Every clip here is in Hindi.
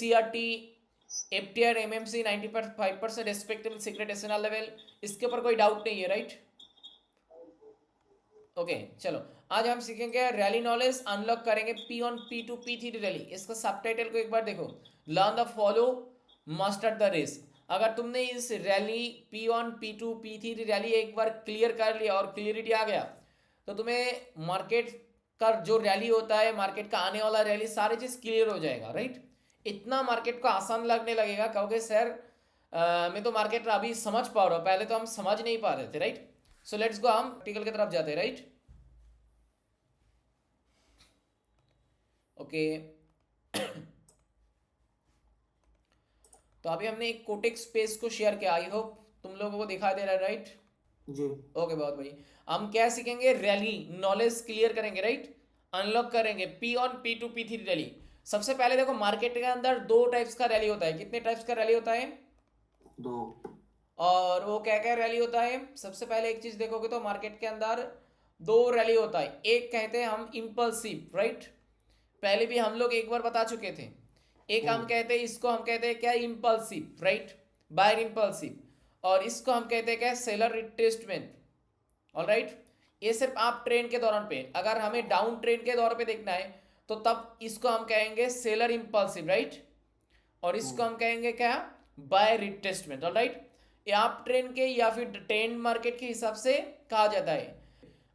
NCERT, FTR, MMC 95% respectable secret SNR level, इसके ऊपर कोई डाउट नहीं है, राइट? ओके चलो आज हम सीखेंगे रैली नॉलेज, अनलॉक करेंगे P1, P2, P3 रैली। इसका सबटाइटल को एक बार देखो, learn the follow, master the race. अगर तुमने इस rally P1, P2, P3 rally एक बार क्लियर कर लिया और क्लियरिटी आ गया तो तुम्हें मार्केट का जो रैली होता है, मार्केट का आने वाला रैली, सारी चीज क्लियर हो जाएगा, राइट? इतना मार्केट को आसान लगने लगेगा, कहोगे सर मैं तो मार्केट अभी समझ पा रहा हूँ, पहले तो हम समझ नहीं पा रहे थे, राइट? सो लेट्स गो, हम आर्टिकल की तरफ जाते हैं, राइट? ओके तो अभी हमने एक कोटेक्स पेज को शेयर किया, आई होप तुम लोगों को दिखाई दे रहा है, राइट? जी ओके बहुत भाई, हम क्या सीखेंगे? रैली नॉलेज क्लियर करेंगे, राइट? अनलॉक करेंगे P1, P2, P3 रैली। सबसे पहले देखो, मार्केट के अंदर दो टाइप्स का रैली होता है। कितने टाइप्स का रैली होता है? दो। और वो क्या क्या रैली होता है? सबसे पहले एक चीज देखोगे तो मार्केट के अंदर दो रैली होता है। एक कहते हैं हम इम्पल्सिव, राइट? पहले भी हम लोग एक बार बता चुके थे। एक हम कहते हैं, इसको हम कहते हैं क्या? Impulsive, right? Buyer impulsive. और इसको हम कहते हैं क्या? Seller retracement. ऑलराइट, ये सिर्फ आप ट्रेंड के दौरान पे, अगर हमें डाउन ट्रेंड के दौर पे देखना है तो तब इसको हम कहेंगे सेलर इम्पल्सिव, राइट? और इसको हम कहेंगे क्या? Bye retracement. ऑलराइट, ये आप ट्रेंड के या फिर ट्रेंड मार्केट के हिसाब से कहा जाता है।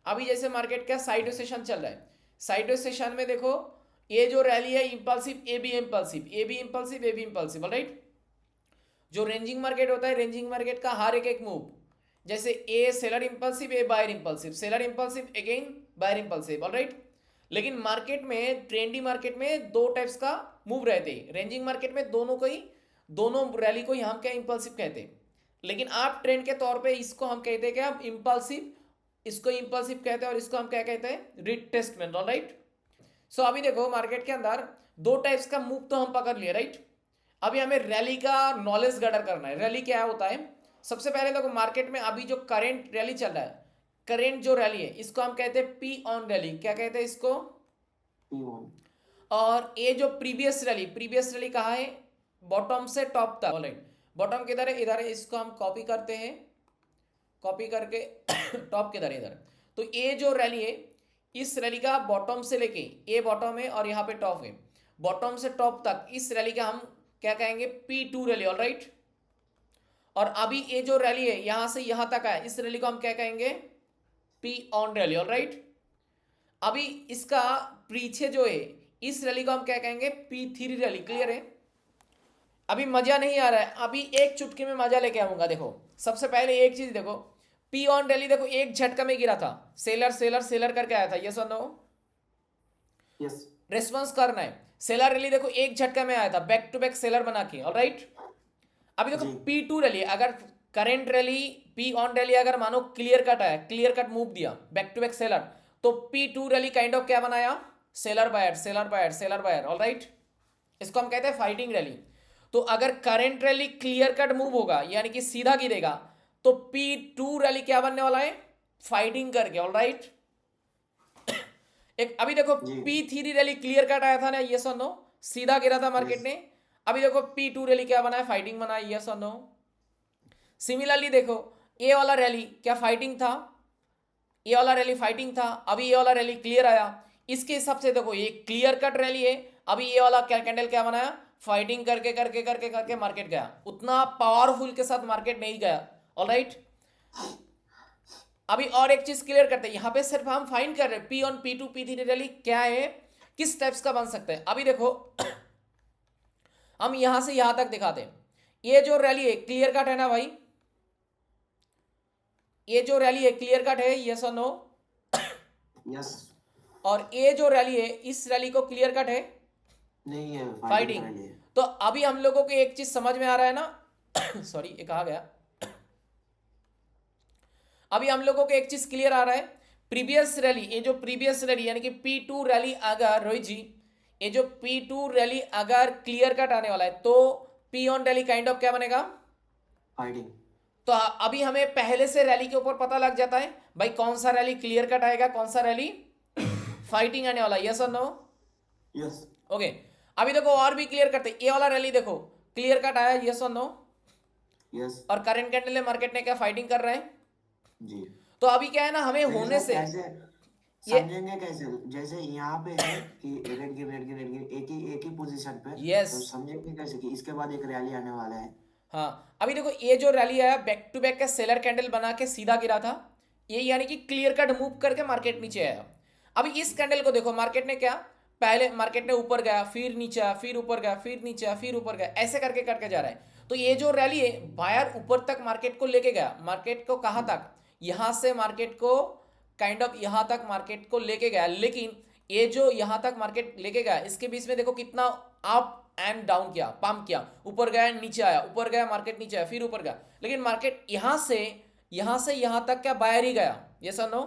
अभी जैसे मार्केट का साइड सेशन चल रहा है, साइड सेशन में देखो ये जो रैली है impulsive, A B impulsive, A B impulsive, A B impulsive, alright? जो रेंजिंग मार्केट होता है, रेंजिंग मार्केट का हर एक मूव, जैसे a seller impulsive, a buyer impulsive, seller impulsive again buyer impulsive, alright? लेकिन मार्केट में, ट्रेंडी मार्केट में दो टाइप्स का मूव रहते हैं। रेंजिंग मार्केट में दोनों को ही, दोनों रैली को ही हम क्या? इम्पल्सिव कहते हैं। लेकिन आप ट्रेंड के तौर पे इसको हम कहते हैं क्या? इम्पल्सिव। इसको इम्पल्सिव कहते हैं और इसको हम क्या कहते हैं? Retracement, alright? सो अभी देखो मार्केट के अंदर दो टाइप्स का मूव तो हम पकड़ लिए, राइट? अभी हमें रैली का नॉलेज गैदर करना है। रैली क्या होता है? सबसे पहले देखो, मार्केट में अभी जो करंट रैली चल रहा है, करंट जो रैली है, इसको हम कहते हैं पी ऑन रैली। क्या कहते हैं इसको? P1। और ये जो प्रीवियस रैली, प्रीवियस रैली कहाँ है? बॉटम से टॉप तक, ऑलराइट? बॉटम किधर है? इधर है। इसको हम कॉपी करते हैं, कॉपी करके टॉप किधर है? इधर। तो ये जो रैली है, इस रैली का बॉटम से लेके, ये बॉटम है और यहाँ पे टॉप है, बॉटम से टॉप तक इस रैली का हम क्या कहेंगे? P2 rally, alright? और अभी ये जो रैली है यहां से यहां तक है, इस रैली को हम क्या कहेंगे? P on rally, alright? अभी इसका पीछे जो है, इस रैली को हम क्या कहेंगे? P3 rally. क्लियर है? अभी मजा नहीं आ रहा है, अभी एक चुटकी में मजा लेके आऊंगा। देखो सबसे पहले एक चीज देखो, P ऑन रैली देखो एक झटका में गिरा था, सेलर सेलर सेलर करके आया था, ये सुनो, यस। रेस्पॉन्स करना है। सेलर रैली देखो एक झटका में आया था, बैक टू बैक सेलर बना के, ऑलराइट? अभी देखो जी। P2 रैली, अगर current rally P on rally अगर मानो क्लियर कट आया, क्लियर कट मूव दिया बैक टू बैक सेलर, तो P2 रैली काइंड ऑफ क्या बनाया? Seller buyer, seller buyer, seller buyer, alright? इसको हम कहते हैं फाइटिंग रैली। तो अगर current rally clear cut move होगा, यानी कि सीधा गिरेगा, तो P2 रैली क्या बनने वाला है? फाइटिंग करके, ऑलराइट? एक अभी देखो जी। P3 रैली क्लियर कट आया था ना, ये सुनो, सीधा गिरा था मार्केट यस। ने। अभी देखो P2 रैली क्या बना है? फाइटिंग बना है, यस और नो? सिमिलरली देखो, ये वाला रैली क्या फाइटिंग था? ये वाला रैली फाइटिंग था, अभी ये वाला रैली क्लियर आया। इसके हिसाब से देखो ये क्लियर कट रैली है, अभी ये वाला क्या कैंडल क्या बनाया? फाइटिंग करके करके करके करके मार्केट गया। उतना पावरफुल के साथ मार्केट नहीं गया, ऑलराइट? अभी और एक चीज क्लियर करते हैं, यहां पे सिर्फ हम फाइंड कर रहे हैं P on P2 P3 rally क्या है, किस टाइप्स का बन सकता है। अभी देखो हम यहां से यहां तक दिखाते हैं, ये जो रैली है क्लियर कट है ना भाई? ये जो रैली है क्लियर कट है, यस और नो? यस। और ये जो रैली है, इस रैली को क्लियर कट है? नहीं है, फाइटिंग। रैली है। तो अभी हम लोगों को एक चीज समझ में आ रहा है ना सॉरी, ये कहा गया, अभी हम लोगों को एक चीज क्लियर आ रहा है। प्रीवियस रैली, ये जो प्रीवियस रैली यानी कि P2 रैली अगर, रोहित जी, ये जो P2 रैली अगर क्लियर कट आने वाला है तो P on rally kind of क्या बनेगा? फाइटिंग। तो अभी हमें पहले से रैली के ऊपर पता लग जाता है भाई कौन सा रैली क्लियर कट आएगा, कौन सा रैली फाइटिंग आने वाला, यस और नो? यस। ओके। अभी देखो और भी क्लियर करते, ये वाला रैली देखो क्लियर कट आया, यस और नो, यस और करंट कैंडल मार्केट ने क्या फाइटिंग कर रहे हैं। जी। तो अभी क्या है ना, हमें लेकिन होने सर से कैसे ये, समझेंगे कैसे, जैसे यहाँ पे है कि रेड गिर एक ही पोजीशन पे, यस, तो समझेंगे कैसे कि इसके बाद एक रैली आने वाला है। हाँ अभी देखो ये जो रैली आया बैक टू बैक का सेलर कैंडल बना के सीधा गिरा था, ये यानी कि क्लियर कट मूव करके मार्केट नीचे आया। अभी इस कैंडल को देखो, मार्केट ने क्या, पहले मार्केट ने ऊपर गया, फिर नीचे आया, फिर ऊपर गया, फिर नीचे आया, फिर ऊपर गया, ऐसे करके करके जा रहा है। तो ये जो रैली है बायर ऊपर तक मार्केट को लेके गया, मार्केट को कहाँ तक, यहाँ से मार्केट को काइंड ऑफ यहाँ तक मार्केट को लेके गया, लेकिन ये जो यहाँ तक मार्केट लेके गया इसके बीच में देखो कितना अप एंड डाउन किया, पंप किया, ऊपर गया नीचे आया, ऊपर गया मार्केट नीचे आया, फिर ऊपर गया, लेकिन मार्केट यहाँ से यहाँ तक क्या बायर ही गया, ये नो,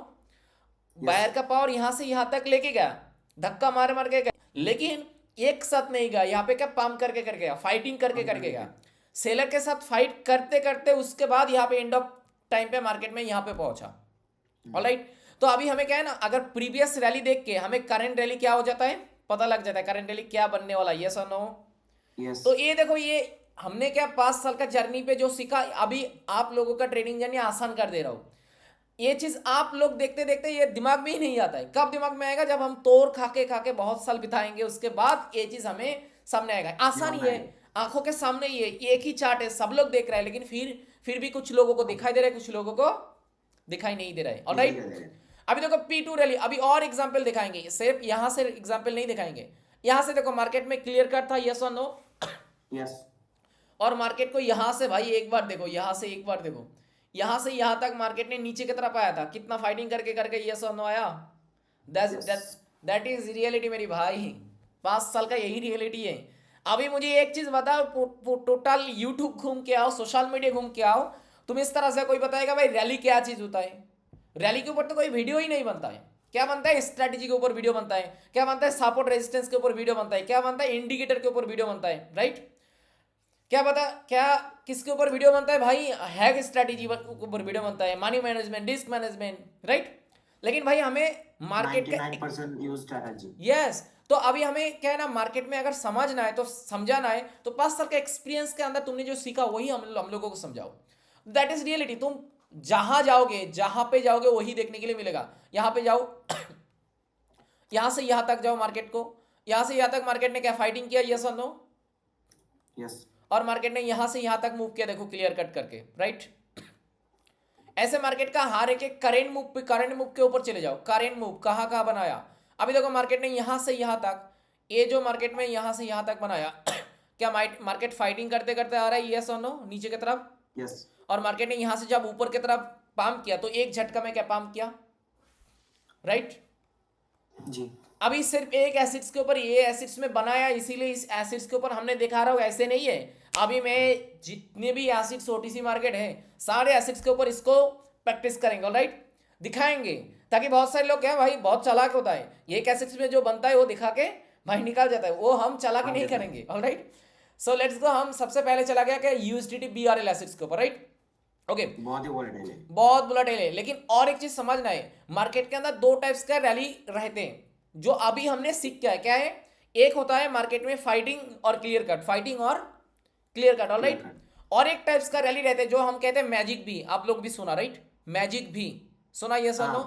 बायर का पावर यहाँ से यहाँ तक लेके गया, धक्का मार मार के गया, लेकिन एक साथ नहीं गया, यहाँ पे क्या पंप करके करके गया, फाइटिंग करके करके गया, सेलर के साथ फाइट करते करते उसके बाद यहाँ पे एंड ऑफ टाइम पे मार्केट में यहाँ पे पहुंचा। ऑलराइट, तो अभी हमें क्या है ना, अगर प्रीवियस रैली देख के हमें करंट रैली क्या हो जाता है पता लग जाता है, करंट रैली क्या बनने वाला है, यस और नो। यस तो ये देखो, ये हमने क्या 5 साल का जर्नी पे जो सीखा, अभी आप लोगों का ट्रेनिंग जर्नी आसान कर दे रहा हूं। ये चीज आप लोग देखते देखते ये दिमाग में ही नहीं आता है, कब दिमाग में आएगा, जब हम तोड़ खा के बहुत साल बिताएंगे, उसके बाद ये चीज हमें सामने आएगा। आसान ही है, आंखों के सामने ही है, एक ही चार्ट है, सब लोग देख रहे हैं, लेकिन फिर भी कुछ लोगों को दिखाई दे रहा है, कुछ लोगों को दिखाई नहीं दे रहा है। ऑलराइट, अभी देखो P2 रैली, अभी और एग्जांपल दिखाएंगे, सिर्फ यहां से एग्जांपल नहीं दिखाएंगे, यहां से देखो मार्केट में क्लियर कट था, यस और नो। यस और मार्केट को यहां से भाई एक बार देखो, यहां से एक बार देखो, यहां से यहां तक मार्केट ने नीचे की तरफ आया था, कितना फाइटिंग करके करके यस और नो आया। दैट इज रियलिटी मेरी भाई, 5 साल का यही रियलिटी है। अभी मुझे एक चीज बताओ, टोटल यूट्यूब घूम के आओ, सोशल मीडिया घूम के आओ, तुम इस तरह से कोई बताएगा भाई रैली क्या चीज होता है, रैली के ऊपर तो कोई वीडियो ही नहीं बनता है। क्या बनता है, स्ट्रैटेजी के ऊपर वीडियो बनता है, क्या बनता है, सपोर्ट रेजिस्टेंस के ऊपर वीडियो बनता है, क्या बनता है, इंडिकेटर के ऊपर वीडियो बनता है, राइट। क्या पता क्या किसके ऊपर वीडियो बनता है भाई, हैक स्ट्रैटेजी के ऊपर वीडियो बनता है, money management, risk management, right. लेकिन भाई हमें मार्केट का 99% यूज स्ट्रैटेजी। यस, तो अभी हमें क्या है ना, मार्केट में अगर समझना है तो समझाना है, तो 5 साल के एक्सपीरियंस के अंदर तुमने जो सीखा वही हम लोगों को समझाओ। That is reality. तुम जहां जाओगे, जहां पे जाओगे वही देखने के लिए मिलेगा। यहां पे जाओ यहां से यहां तक जाओ मार्केट को, यहां से यहां तक मार्केट ने क्या फाइटिंग किया, यस और नो। यस और मार्केट ने यहां से यहां तक मूव किया, देखो क्लियर कट करके, राइट। ऐसे मार्केट का हर एक करेंट मूव के ऊपर चले जाओ, करेंट मूव कहां कहां बनाया। अभी देखो मार्केट ने यहां से यहां तक, ये जो मार्केट में यहां से यहां तक बनाया क्या मार्केट फाइटिंग करते करते आ रहा है, यस और नो, नीचे की तरफ। यस और मार्केट ने यहां से जब ऊपर की तरफ पंप किया तो एक झटका में क्या पंप किया, राइट। जी। अभी सिर्फ एक एसिड्स के ऊपर, ये एसिड्स में बनाया, इसीलिए इस एसिड्स के ऊपर हमने दिखा रहा हूं, ऐसे नहीं है। अभी मैं जितने भी एसिड्स ओटीसी मार्केट है सारे एसिड्स के ऊपर इसको प्रैक्टिस करेंगे, ऑलराइट, दिखाएंगे, ताकि बहुत सारे लोग क्या भाई बहुत चालाक होता है, एक एसिड्स में जो बनता है वो दिखा के भाई निकाल जाता है, वो हम चालाकी नहीं करेंगे, ऑलराइट। सो लेट्स गो, हम सबसे पहले चला गया क्या, यूएसडीटी बीआरएल एसिड्स के ऊपर, राइट। ओके, बहुत ही वोलेटाइल है, बहुत वोलेटाइल है। लेकिन और एक चीज समझना है, मार्केट के अंदर दो टाइप्स का रैली रहते हैं जो अभी हमने सीख किया है, क्या है, एक होता है मार्केट में फाइटिंग और क्लियर कट, फाइटिंग और क्लियर कट, ऑलराइट। और एक टाइप्स का रैली रहते हैं जो हम कहते हैं मैजिक भी, आप लोग भी सुना, राइट, मैजिक भी सुना, ये सुनो,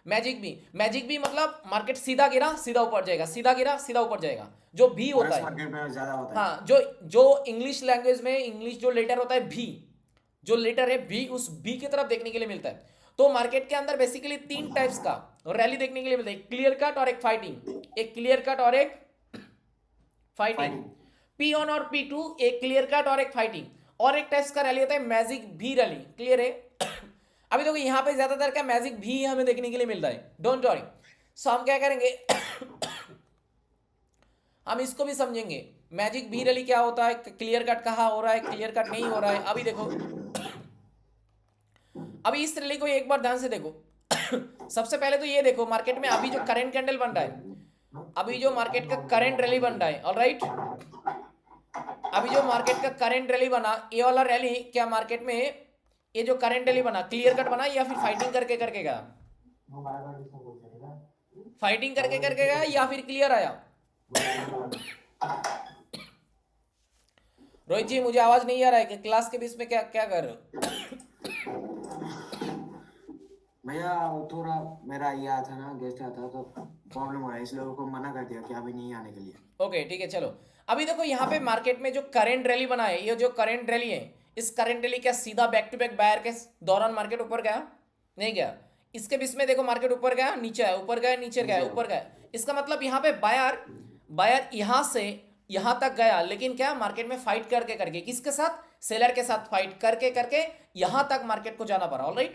मैजिक भी मतलब मार्केट सीधा गिरा सीधा ऊपर जाएगा, सीधा गिरा सीधा ऊपर जाएगा, जो भी होता है, मार्केट में ज्यादा होता है। हाँ, जो इंग्लिश लैंग्वेज में, इंग्लिश जो लेटर होता है भी, जो लेटर है बी, उस बी की तरफ देखने के लिए मिलता है। तो मार्केट के अंदर बेसिकली 3 टाइप्स का रैली देखने के लिए मिलता है, क्लियर कट और एक फाइटिंग, एक क्लियर कट और एक फाइटिंग, P1 और P2, एक क्लियर कट और एक फाइटिंग। और एक टाइप्स का रैली होता है मैजिक भी रैली, क्लियर है। अभी देखो यहाँ पे ज्यादातर क्या मैजिक भी हमें देखने के लिए मिलता है, डोंट वरी। सो हम क्या करेंगे हम इसको भी समझेंगे, मैजिक भी रैली क्या होता है, क्लियर कट कहाँ हो रहा है, क्लियर कट नहीं हो रहा है। अभी देखो, अभी इस रैली को एक बार ध्यान से देखो सबसे पहले तो ये देखो मार्केट में अभी जो करंट कैंडल बन रहा है, अभी जो मार्केट का करंट रैली बन रहा है, ऑलराइट, अभी जो मार्केट का करंट रैली बना, ये वाला रैली क्या मार्केट में, ये जो करंट रैली बना क्लियर कट बना या फिर फाइटिंग करके करके गया, फाइटिंग करके करके गया या फिर क्लियर आया, रोहित जी मुझे आवाज नहीं आ रहा है कि क्लास के बीच में क्या क्या कर रहे हो? भैया वो थोड़ा मेरा ये आया था ना, गेस्ट आया था तो प्रॉब्लम हुआ है, इसलिए उनको मना कर दिया कि अभी नहीं आने के लिए। ओके ठीक है चलो। अभी देखो यहाँ पे मार्केट में जो करंट रैली बना है, ये जो करंट रैली है, इस करंट रैली क्या सीधा बैक टू बैक बायर के दौरान मार्केट ऊपर गया? नहीं गया। इसके बीच में देखो मार्केट ऊपर गया नीचे आया, ऊपर गया नीचे गया, ऊपर गया। इसका मतलब यहाँ पे बायर बायर यहाँ से यहाँ तक गया, लेकिन क्या मार्केट में फाइट करके करके, किसके साथ? सेलर के साथ फाइट करके करके यहाँ तक मार्केट को जाना पड़ा। ऑलराइट,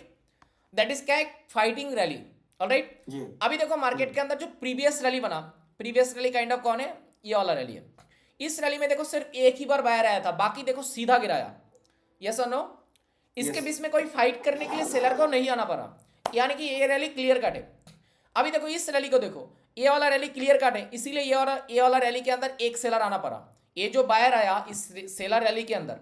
दैट इज क्या? Fighting rally. ऑलराइट, जी अभी देखो मार्केट के अंदर जो प्रीवियस रैली बना, प्रीवियस रैली काइंड ऑफ कौन है? ये वाला रैली है। इस रैली में देखो सिर्फ एक ही बार बायर आया था, बाकी देखो सीधा गिराया। यस और नो? इसके Yes. बीच में कोई फाइट करने के लिए सेलर को नहीं आना पड़ा, यानी कि ये रैली क्लियर कट है। अभी देखो इस रैली को देखो, ये वाला रैली क्लियर कट है, इसीलिए ये वाला रैली के अंदर एक सेलर आना पड़ा। ये जो बायर आया इस सेलर रैली के अंदर,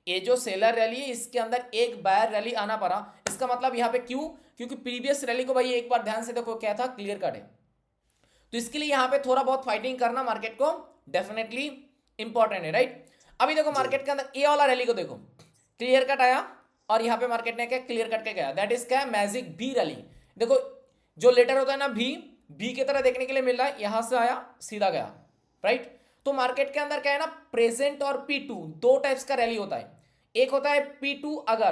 ये जो सेलर रैली है इसके अंदर एक बायर रैली आना पड़ा। इसका मतलब यहाँ पे क्यों? क्योंकि प्रीवियस रैली को भाई एक बार ध्यान से देखो क्या था, क्लियर कट है। तो इसके लिए यहाँ पे थोड़ा बहुत फाइटिंग करना मार्केट को डेफिनेटली इंपॉर्टेंट है। राइट, अभी देखो मार्केट के अंदर ये वाला रैली को देखो, क्लियर कट आया और यहाँ पे मार्केट ने क्या क्लियर कट के गया, दैट इज क्या? मैजिक भी रैली। देखो जो लेटर होता है ना भी की तरह देखने के लिए मिल रहा है, यहां से आया सीधा गया। राइट, तो मार्केट के अंदर क्या है ना, प्रेजेंट और P2 दो टाइप्स का रैली होता है। एक होता है P2 अगर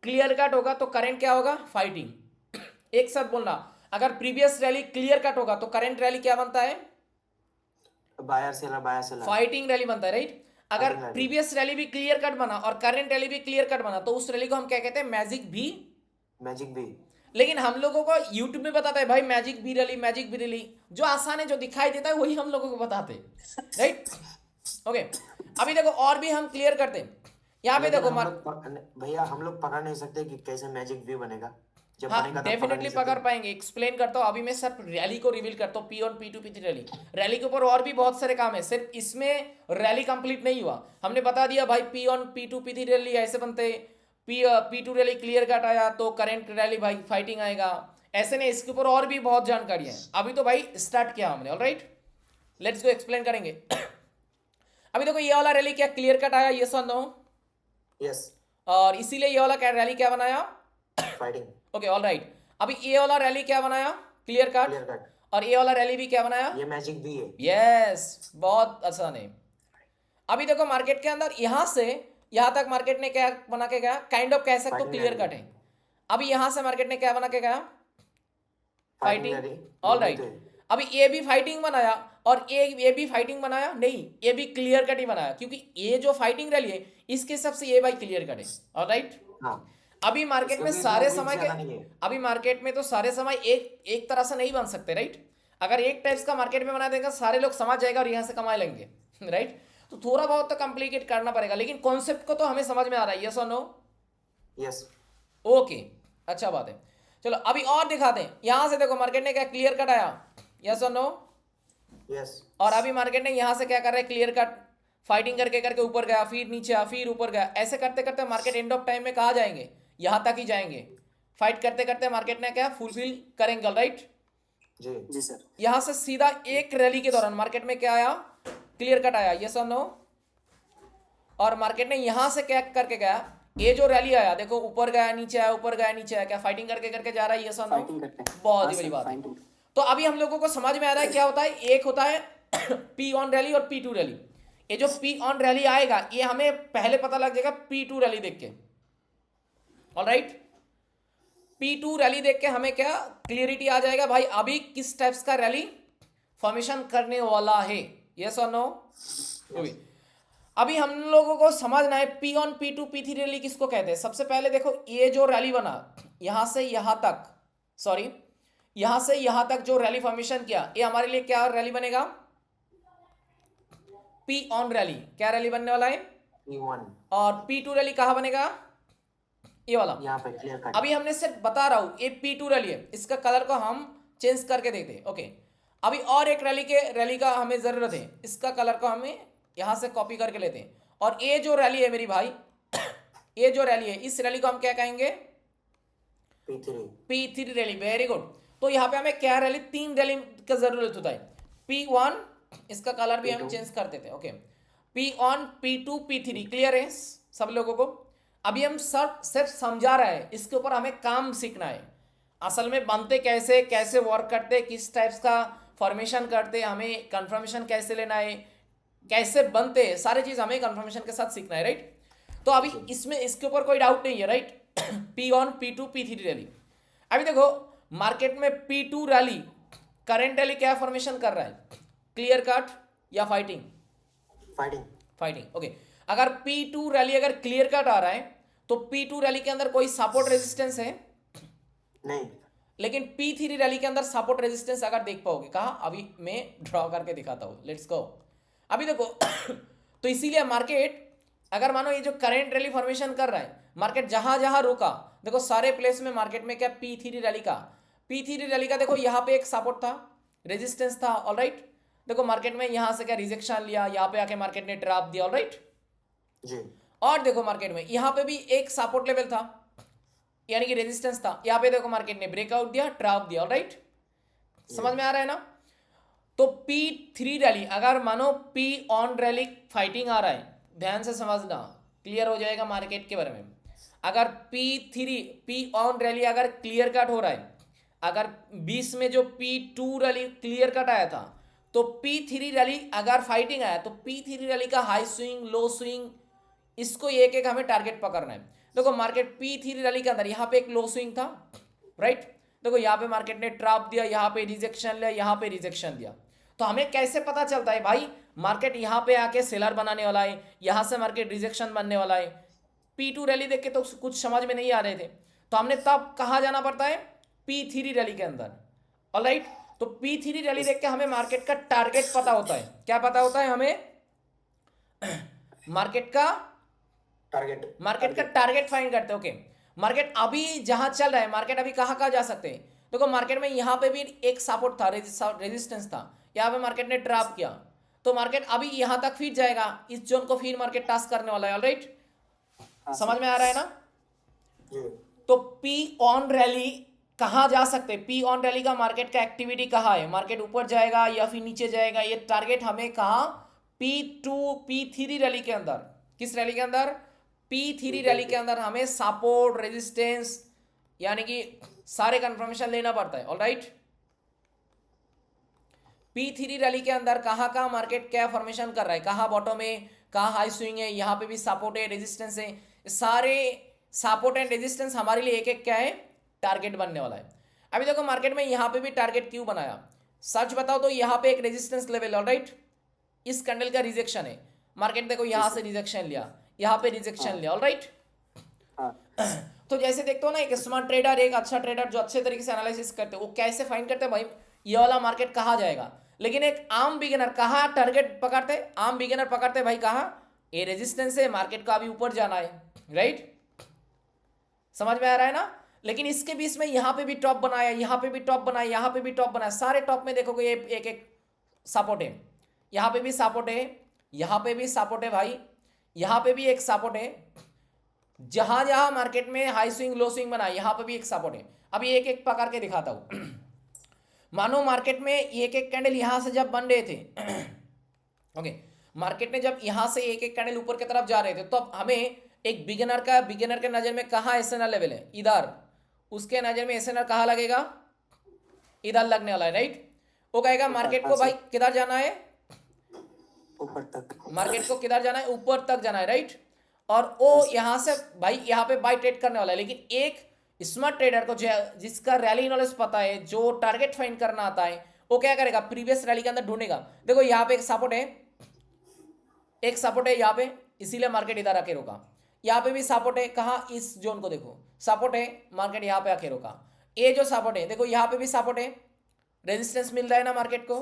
क्लियर कट होगा तो करंट क्या होगा? फाइटिंग। एक साथ बोलना, अगर प्रीवियस रैली क्लियर कट होगा तो करंट रैली क्या बनता है? बायर सेलर फाइटिंग रैली बनता है। राइट, अगर Fighting rally. प्रीवियस रैली भी क्लियर कट बना और करंट रैली भी क्लियर कट बना तो उस रैली को हम क्या कहते हैं? मैजिक भी। लेकिन हम लोगों को यूट्यूब में बताता है भाई मैजिक भी रैली, मैजिक भी रैली, जो आसान है जो दिखाई देता है वही हम लोगों को बताते हैं। राइट, ओके, अभी देखो और भी हम क्लियर करते हैं। यहाँ पे लेकिन देखो भैया हम लोग पकड़ नहीं सकते कि कैसे मैजिक व्यू बनेगा, जब हाँ बनेगा तब पकड़ डेफिनेटली नहीं पकड़ सकते। पाएंगे। एक्सप्लेन करता हूँ, अभी मैं सिर्फ रैली को रिवील करता हूँ, P1 P2 P3 rally. Rally के ऊपर और भी बहुत सारे काम है, सिर्फ इसमें रैली कंप्लीट नहीं हुआ। हमने बता दिया भाई P1 P2 P3 रैली ऐसे बनते हैं, P2 रैली क्लियर कट आया तो करंट रैली भाई फाइटिंग आएगा, ऐसे नहीं। इसके ऊपर और भी बहुत जानकारी है, अभी तो भाई स्टार्ट किया हमने। ऑलराइट, लेट्स गो एक्सप्लेन करेंगे। अभी देखो ये वाला रैली क्या क्लियर कट आया? यस और नो? यस, और इसीलिए ये वाला रैली क्या बनाया? फाइटिंग। ओके ऑलराइट, अभी ये वाला रैली क्या बनाया? Clear clear cut. कट, और ये वाला रैली भी क्या बनाया? ये मैजिक भी है। यस, बहुत आसान है। अभी देखो मार्केट के अंदर यहां से यहां तक मार्केट ने क्या बना के गया? काइंड ऑफ कह सकते हो Fighting क्लियर rally. कट है। अभी यहां से मार्केट ने क्या बना के गया? Fighting fighting. Rally. All right, अभी ये भी फाइटिंग बनाया और ये भी फाइटिंग बनाया, नहीं ये भी क्लियर कट ही बनाया, क्योंकि ये जो फाइटिंग रैली है इसके हिसाब से ये भाई क्लियर कट है। ऑल राइट, हाँ, अभी मार्केट इसका में भी सारे इतना समय कुछ के ज्यादा नहीं है। अभी मार्केट में तो सारे समय एक तरह से नहीं बन सकते। राइट, अगर एक टाइप्स का मार्केट में बना देगा सारे लोग समझ जाएगा और यहाँ से कमा लेंगे। राइट, तो थोड़ा बहुत तो कॉम्प्लिकेट करना पड़ेगा, लेकिन कॉन्सेप्ट को तो हमें समझ में आ रहा है। यस और नो? यस, ओके, अच्छा बात है। चलो अभी और दिखाते हैं। यहां से देखो मार्केट ने क्या क्लियर कट आया? यस और नो? यस, और अभी मार्केट ने यहां से क्या कर रहा है? क्लियर कट, फाइटिंग करके करके ऊपर गया, फिर नीचे आया, फिर ऊपर गया, ऐसे करते करते मार्केट एंड ऑफ टाइम में कहाँ जाएंगे? यहां तक ही जाएंगे। फाइट करते करते मार्केट ने क्या फुलफिल करेंगे। राइट, जी सर। यहां से सीधा एक रैली के दौरान मार्केट में क्या आया? क्लियर कट आया। यस और नो? और मार्केट ने यहां से क्या करके गया? ये जो रैली आया देखो, ऊपर गया नीचे आया, ऊपर गया नीचे आया, क्या फाइटिंग करके करके जा रहा है? यस और नो? बहुत ही बड़ी बात है। तो अभी हम लोगों को समझ में आ रहा है क्या होता है। एक होता है P ऑन रैली और P2 रैली। ये जो P ऑन रैली आएगा ये हमें पहले पता लग जाएगा P2 रैली देख के। ऑलराइट, P2 रैली देख के हमें क्या क्लियरिटी आ जाएगा भाई, अभी किस टाइप्स का रैली फॉर्मेशन करने वाला है। यस और नो? अभी हम लोगों को समझना है P on P2 P3 rally किसको कहते हैं। सबसे पहले देखो ये जो रैली बना यहां से यहां तक, सॉरी यहां से यहां तक जो रैली फॉर्मेशन किया, ये हमारे लिए क्या रैली बनेगा? P on rally. क्या रैली बनने वाला है? P1 और P2 रैली कहां बनेगा? ये वाला। यहाँ पे क्लियर कट। अभी हमने सिर्फ बता रहा हूं ये P2 रैली है, इसका कलर को हम चेंज करके देखते हैं। ओके, अभी और एक रैली का हमें जरूरत है, इसका कलर को हमें यहां से कॉपी करके लेते हैं। और ये जो रैली है मेरी भाई, ये जो रैली है इस रैली को हम क्या कहेंगे? P3 P3 rally. Very good. तो यहाँ पे हमें क्या रैली? तीन रैली का जरूरत होता है, P1 इसका कलर भी हम P2. चेंज कर देते हैं। Okay, P on P2 P3 clear है सब लोगों को? अभी हम सिर्फ समझा रहे हैं, इसके ऊपर हमें काम सीखना है। असल में बनते कैसे, कैसे वर्क करते, किस टाइप्स का फॉर्मेशन करते, हमें कंफर्मेशन कैसे लेना है, कैसे बनते हैं, सारी चीज हमें कंफर्मेशन के साथ सीखना है, राइट? तो अभी इसमें इसके ऊपर कोई डाउट नहीं है, right? P on P2 P3 rally. अभी देखो मार्केट में P2 रैली करंट रैली क्या फॉर्मेशन कर रहा है, क्लियर कट या फाइटिंग? फाइटिंग। फाइटिंग। ओके, अगर P2 रैली अगर क्लियर कट आ रहा है तो P2 रैली के अंदर कोई सपोर्ट रेजिस्टेंस है? नहीं। लेकिन P3 रैली के अंदर सपोर्ट रेजिस्टेंस अगर देख पाओगे, कहा अभी मैं ड्रॉ करके दिखाता हूं, लेट्स गो। अभी देखो तो इसीलिए मार्केट अगर मानो ये जो करंट रैली फॉर्मेशन कर रहा है, मार्केट जहां जहां रुका, देखो सारे प्लेस में मार्केट में क्या P3 रैली का देखो यहाँ पे एक सपोर्ट था, रेजिस्टेंस था, ऑलराइट। देखो मार्केट में यहां से क्या रिजेक्शन लिया, यहाँ पे आके मार्केट ने ड्रॉप दिया, ऑलराइट जी। और देखो मार्केट में यहाँ पे भी एक सपोर्ट लेवल था, यानी कि रेजिस्टेंस था, यहाँ पे देखो मार्केट ने ब्रेकआउट दिया, ड्रॉप दिया, ऑलराइट। समझ में आ रहा है ना? तो P3 रैली अगर मानो P ऑन रैली फाइटिंग आ रहा है, ध्यान से समझना, क्लियर हो जाएगा मार्केट के बारे में। अगर P ऑन रैली अगर क्लियर कट हो रहा है, अगर 20 में जो P2 रैली क्लियर कट आया था, तो P3 रैली अगर फाइटिंग आया तो P3 रैली का हाई स्विंग, लो स्विंग, इसको एक एक हमें टारगेट पकड़ना है। देखो मार्केट P3 रैली के अंदर यहाँ पे एक लो स्विंग था, राइट? देखो यहाँ पे मार्केट ने ट्रैप दिया, यहाँ पे रिजेक्शन लिया, यहाँ पे रिजेक्शन दिया। तो हमें कैसे पता चलता है भाई मार्केट यहाँ पे आके सेलर बनाने वाला है, यहाँ से मार्केट रिजेक्शन बनने वाला है? P2 रैली देख के तो कुछ समझ में नहीं आ रहे थे, तो हमने तब कहाँ जाना पड़ता है? P3 रैली के अंदर, ऑलराइट। तो P3 रैली देख के हमें मार्केट का टारगेट पता होता है। क्या पता होता है हमें? मार्केट का टारगेट फाइंड करते हैं। ओके, मार्केट अभी जहां चल रहा है, मार्केट अभी कहां जा सकते हैं? देखो मार्केट में यहां पे भी एक सपोर्ट था, रेजिस्टेंस था, यहां पे मार्केट ने ड्रॉप किया, तो मार्केट अभी यहां तक फिर जाएगा, इस जोन को फिर मार्केट टास्क करने वाला है, ऑलराइट। समझ में आ रहा है ना? तो P ऑन रैली कहां जा सकते हैं? P ऑन रैली का मार्केट का एक्टिविटी कहां है? मार्केट ऊपर जाएगा या फिर नीचे जाएगा? ये टारगेट हमें कहां? P3 रैली के अंदर। किस रैली के अंदर? P3 रैली के अंदर हमें सपोर्ट, रेजिस्टेंस, यानी कि सारे कंफर्मेशन लेना पड़ता है, ऑलराइट। P3 रैली के अंदर कहां मार्केट क्या फॉर्मेशन कर रहा है, कहां बॉटम है, कहां हाई स्विंग है, यहाँ पे भी सपोर्ट है, रेजिस्टेंस है, सारे सपोर्ट एंड रेजिस्टेंस हमारे लिए एक एक क्या है? टारगेट बनने वाला है। अभी देखो मार्केट में यहाँ पे भी टारगेट क्यों बनाया, सच बताओ तो यहाँ पे एक रेजिस्टेंस लेवल, ऑलराइट, इस कैंडल का रिजेक्शन है, मार्केट देखो यहाँ से रिजेक्शन लिया, यहाँ पे रिजेक्शन लिया, ऑलराइट। तो जैसे देखते हो ना, एक स्मार्ट ट्रेडर, एक अच्छा ट्रेडर जो अच्छे तरीके से एनालिसिस करते हैं, वो कैसे फाइंड करते हैं भाई ये वाला मार्केट कहाँ जाएगा। लेकिन एक आम बिगिनर कहाँ टारगेट पकड़ते? आम बिगिनर पकड़ते भाई कहाँ? ये रेजिस्टेंस है, मार्केट का अभी ऊपर जाना है, राइट? समझ में आ रहा है ना? लेकिन इसके बीच में यहाँ पे भी टॉप बनाया, यहाँ पे भी टॉप बनाया, यहाँ पे भी टॉप बनाया, सारे टॉप में देखोगे ये एक एक सपोर्ट है, यहाँ पे भी सपोर्ट है, यहाँ पे भी सपोर्ट है भाई, यहाँ पे भी एक सपोर्ट है, जहां जहां मार्केट में हाई स्विंग, लो स्विंग बना, यहाँ पे भी एक सपोर्ट है। अभी एक एक पकड़ के दिखाता हूं। मानो मार्केट में एक एक कैंडल यहां से जब बन रहे थे, ओके, मार्केट में जब यहां से एक एक कैंडल ऊपर की तरफ जा रहे थे, तो अब हमें एक बिगिनर के नजर में कहाँ एसएनआर लेवल है? इधर। उसके नजर में एसएनआर कहाँ लगेगा? इधर लगने वाला है, राइट? वो कहेगा मार्केट को भाई किधर जाना है? ऊपर तक। मार्केट को किधर जाना है? ऊपर तक जाना है, राइट? और वो यहां से भाई यहाँ पे बाय ट्रेड करने वाला है। लेकिन एक स्मार्ट ट्रेडर को जिसका रैली नॉलेज पता है, जो टारगेट फाइंड करना आता है, वो क्या करेगा? प्रीवियस रैली के अंदर ढूंढेगा। देखो यहाँ पे एक सपोर्ट है, एक सपोर्ट है यहाँ पे, इसीलिए मार्केट इधर आके रुका। यहाँ पे भी सपोर्ट है, कहाँ? इस जोन को देखो, सपोर्ट है, मार्केट यहाँ पे आके रुका। ये जो सपोर्ट है, देखो यहाँ पे भी सपोर्ट है, रेजिस्टेंस मिल रहा है ना मार्केट को,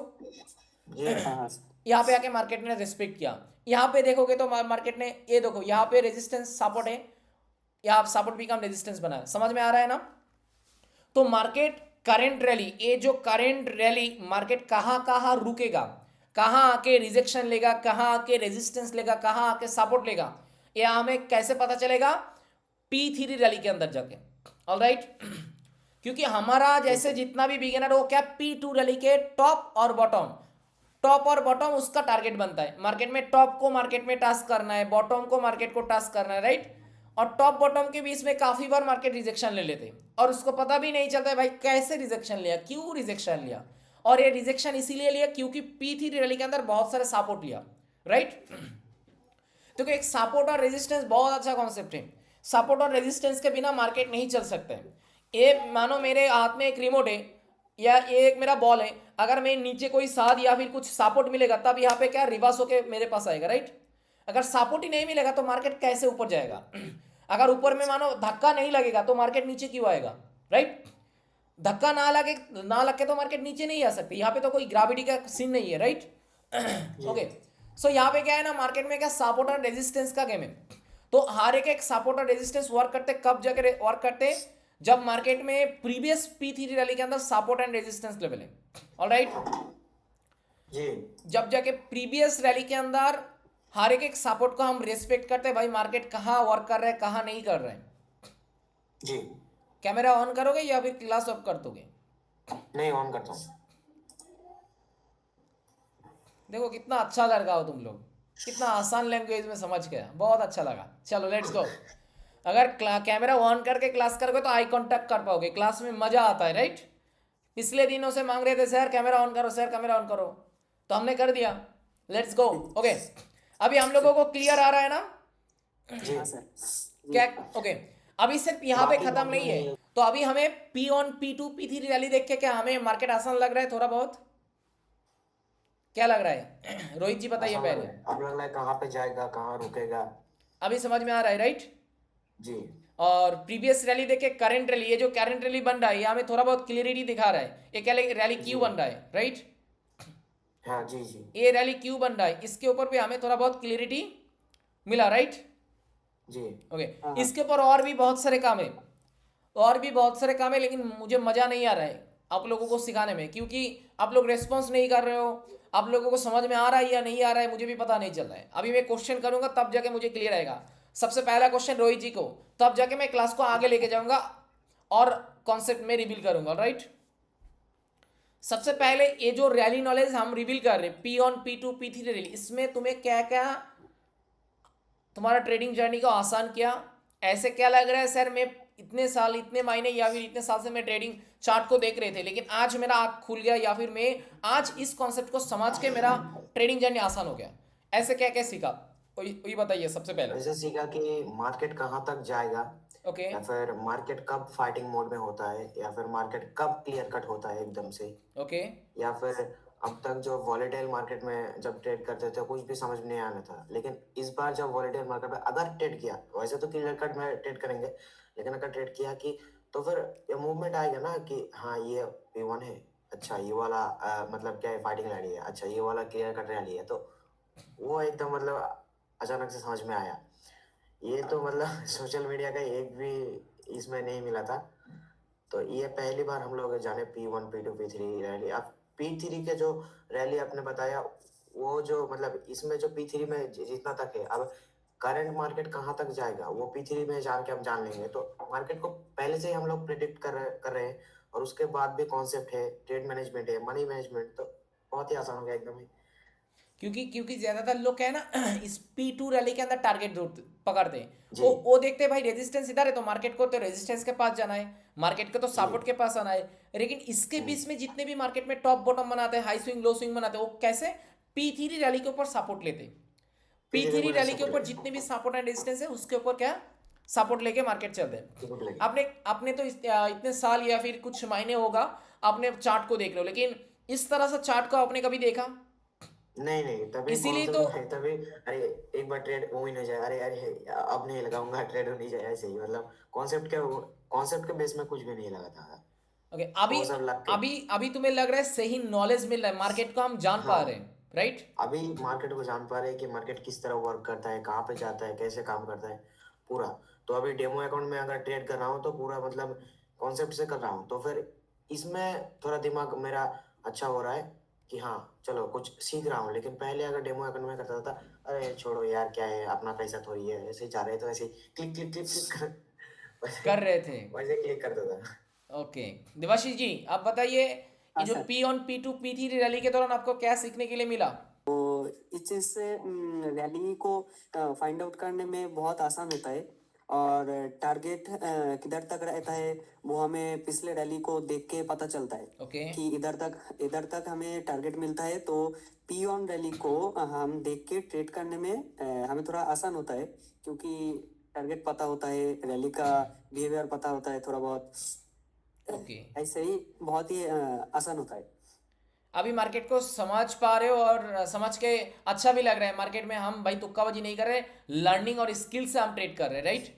यहाँ पे आके मार्केट ने रिस्पेक्ट किया। यहाँ पे देखोगे तो मार्केट ने, ये देखो यहाँ पे रेजिस्टेंस सपोर्ट है, यहाँ सपोर्ट भी कम रेजिस्टेंस बना है। समझ में आ रहा है ना? तो मार्केट करंट रैली, ये जो करंट रैली मार्केट कहाँ रुकेगा, कहाँ आके रिजेक्शन लेगा, कहाँ आके रेजिस्टेंस लेगा, कहाँ आके सपोर्ट लेगा, ये हमें कैसे पता चलेगा? P3 रैली के अंदर जाके, ऑलराइट। क्योंकि हमारा जैसे जितना भी बिगिनर हो क्या P2 रैली के टॉप और बॉटम टॉप और बॉटम उसका टारगेट बनता है। मार्केट में टॉप को मार्केट में टास्क करना है, बॉटम को मार्केट को टास्क करना है, राइट। और टॉप बॉटम के बीच में काफी बार मार्केट रिजेक्शन ले लेते हैं और उसको पता भी नहीं चलता है भाई कैसे रिजेक्शन लिया, क्यों रिजेक्शन लिया। और ये रिजेक्शन इसीलिए लिया क्योंकि P3 रैली के अंदर बहुत सारे सपोर्ट लिया, राइट। तो एक सपोर्ट और रेजिस्टेंस बहुत अच्छा कॉन्सेप्ट है। सपोर्ट और रेजिस्टेंस के बिना मार्केट नहीं चल सकता है। ये मानो मेरे हाथ में एक रिमोट है या ये एक मेरा बॉल है, अगर मैं नीचे कोई साथ या फिर कुछ सपोर्ट मिलेगा तब यहाँ पे क्या रिवर्स होके मेरे पास आएगा, राइट। अगर सपोर्ट ही नहीं मिलेगा तो मार्केट कैसे ऊपर जाएगा। अगर ऊपर में मानो धक्का नहीं लगेगा तो मार्केट नीचे क्यों आएगा, राइट। धक्का ना लगे तो मार्केट नीचे नहीं आ सकती। यहाँ पे तो कोई ग्रेविटी का सीन नहीं है, राइट। ओके, सो यहाँ पे क्या है ना, मार्केट में क्या सपोर्ट और रेजिस्टेंस का गेम है। तो हर एक सपोर्ट और रेजिस्टेंस वर्क करते कब जाके वर्क करते, जब मार्केट में प्रीवियस P3 रैली के अंदर सपोर्ट एंड रेजिस्टेंस लेवल है, ऑलराइट जी। जब जाके प्रीवियस रैली के अंदर हर एक सपोर्ट को हम रेस्पेक्ट करते हैं भाई, मार्केट कहाँ वर्क कर रहा है कहाँ नहीं कर रहा है। जी। कैमरा ऑन करोगे या फिर क्लास ऑफ कर दोगे? नहीं, ऑन करता हूँ। देखो कितना अच्छा लड़का हो तुम लोग, कितना आसान लैंग्वेज में समझ गया, बहुत अच्छा लगा। चलो लेट्स गो। अगर कैमरा ऑन करके क्लास करोगे तो आई कांटेक्ट कर पाओगे, क्लास में मजा आता है, राइट। पिछले दिनों से मांग रहे थे सर कैमरा ऑन करो, सर कैमरा ऑन करो, तो हमने कर दिया। Let's go. ओके, अभी हम लोगों को क्लियर आ रहा है ना? जी सर। क्या? ओके, अभी सिर्फ यहाँ पे खत्म नहीं है। तो अभी हमें P1 P2 P3 रैली देख के क्या हमें मार्केट आसान लग रहा है थोड़ा बहुत? क्या लग रहा है रोहित जी बताइए पहले। अब लग रहा है कहाँ पे जाएगा, कहाँ रुकेगा। अभी समझ में आ रहा है, राइट। जी। और प्रीवियस रैली देखे करंट रैली, ये जो करंट रैली बन रहा है ये हमें थोड़ा बहुत क्लियरिटी दिखा रहा है ये क्या रैली क्यों बन रहा है, राइट। हाँ जी जी। ये रैली क्यों बन रहा है इसके ऊपर भी हमें थोड़ा बहुत क्लियरिटी मिला, राइट। जी। ओके, इसके ऊपर और भी बहुत सारे काम है, और भी बहुत सारे काम है, लेकिन मुझे मजा नहीं आ रहा है आप लोगों को सिखाने में, क्योंकि आप लोग रेस्पॉन्स नहीं कर रहे हो। आप लोगों को समझ में आ रहा है या नहीं आ रहा है मुझे भी पता नहीं चल रहा है। अभी मैं क्वेश्चन करूंगा तब जाके मुझे क्लियर आएगा। सबसे पहला क्वेश्चन रोहित जी को, तब जाके मैं क्लास को आगे लेके जाऊंगा और कॉन्सेप्ट में रिवील करूंगा, राइट। सबसे पहले ये जो रैली नॉलेज हम रिवील कर रहे हैं P1 P2 P3 रैली, इसमें तुम्हें क्या क्या तुम्हारा ट्रेडिंग जर्नी को आसान किया। ऐसे क्या लग रहा है सर मैं इतने साल इतने महीने या फिर इतने साल से मैं ट्रेडिंग चार्ट को देख रहे थे, लेकिन आज मेरा आँख खुल गया या फिर मैं आज इस कॉन्सेप्ट को समझ के मेरा ट्रेडिंग जर्नी आसान हो गया। ऐसे क्या क्या सीखा वही बताइए सबसे पहले। ऐसे सीखा कि मार्केट कहाँ तक जाएगा, ओके या फिर मार्केट कब फाइटिंग मोड में होता है, या फिर मार्केट कब क्लियर कट होता है एकदम से, ओके या फिर अब तक जो वॉलेटाइल मार्केट में जब ट्रेड करते थे कुछ भी समझ में नहीं आना था, लेकिन इस बार जब वॉलेटाइल मार्केट में अगर ट्रेड किया, वैसे तो क्लियर कट में ट्रेड करेंगे, लेकिन अगर ट्रेड किया कि तो फिर ये मूवमेंट आएगा ना कि हाँ ये P1 है, अच्छा ये वाला मतलब क्या है फाइटिंग रैली है, अच्छा ये वाला क्लियर कट रैली है, तो वो एकदम मतलब अचानक से समझ में आया। ये तो मतलब सोशल मीडिया का एक भी इसमें नहीं मिला था। तो ये पहली बार हम लोग जाने P1 P2 P3 रैली। अब P3 के जो रैली आपने बताया वो जो मतलब इसमें जो P3 में जितना तक है, अब करंट मार्केट कहाँ तक जाएगा वो P3 में जान के हम जान लेंगे। तो मार्केट को पहले से ही हम लोग प्रिडिक्ट कर रहे हैं, और उसके बाद भी कॉन्सेप्ट है, ट्रेड मैनेजमेंट है, मनी मैनेजमेंट, तो बहुत ही आसान हो गया एकदम ही। क्योंकि ज्यादातर लोग क्या है ना इस P2 रैली के अंदर टारगेट पकड़ते हैं। जी। वो देखते हैं भाई रेजिस्टेंस इधर है तो मार्केट को तो रेजिस्टेंस के पास जाना है, मार्केट को तो सपोर्ट के पास आना है। लेकिन इसके बीच में जितने भी मार्केट में टॉप बॉटम बनाते हैं, हाई स्विंग लो स्विंग बनाते हैं, वो कैसे P3 रैली के ऊपर सपोर्ट लेते हैं। P3 रैली के ऊपर जितने भी सपोर्ट एंड रेजिस्टेंस है उसके ऊपर क्या सपोर्ट लेके मार्केट चलते हैं। आपने आपने तो इतने साल या फिर कुछ महीने होगा आपने चार्ट को देख रहे हो, लेकिन इस तरह से चार्ट को आपने कभी देखा? नहीं नहीं, तभी इसीलिए कौन तो सा तभी अरे एक बार ट्रेड वो ही नहीं जाए, अरे अरे अब नहीं लगाऊंगा, ट्रेड हो नहीं जाए, ऐसे ही मतलब कॉन्सेप्ट के बेस में कुछ भी नहीं लगा था। ओके, वो सब लग के अभी तुम्हें लग रहा है सही नॉलेज मिल रहा है, मार्केट को हम जान पा रहे हाँ, हैं, राइट। अभी मार्केट को जान पा रहे हैं कि मार्केट किस तरह वर्क करता है, कहाँ पे जाता है, कैसे काम करता है पूरा। तो अभी डेमो अकाउंट में अगर ट्रेड कर रहा हूँ तो पूरा मतलब कॉन्सेप्ट से कर रहा हूँ, तो फिर इसमें थोड़ा दिमाग मेरा अच्छा हो रहा है कि हाँ चलो कुछ सीख रहा हूँ। लेकिन पहले अगर डेमो अकाउंट में करता था, अरे छोड़ो यार क्या है, अपना पैसा थोड़ी है, ऐसे ही जा रहे तो ऐसे क्लिक क्लिक क्लिक क्लिक कर रहे थे। वैसे क्लिक करता था। ओके, देवाशीष जी आप बताइए ये जो sir. P1 P2 P3 rally के दौरान आपको क्या सीखने के लिए मिला? इस चीज़ से रैली को फाइंड आउट करने में बहुत आसान होता है, और टारगेट किधर तक रहता है वो हमें पिछले रैली को देख के पता चलता है ओके कि इधर तक हमें टारगेट मिलता है, तो पी ऑन रैली को हम देख के ट्रेड करने में हमें थोड़ा आसान होता है, क्योंकि टारगेट पता होता है, रैली का बिहेवियर पता होता है थोड़ा बहुत। ओके ऐसे ही बहुत ही आसान होता है। अभी मार्केट को समझ पा रहे हो और समझ के अच्छा भी लग रहा है। मार्केट में हम भाई तुक्काबाजी नहीं कर रहे, लर्निंग और स्किल से हम ट्रेड कर रहे हैं, राइट?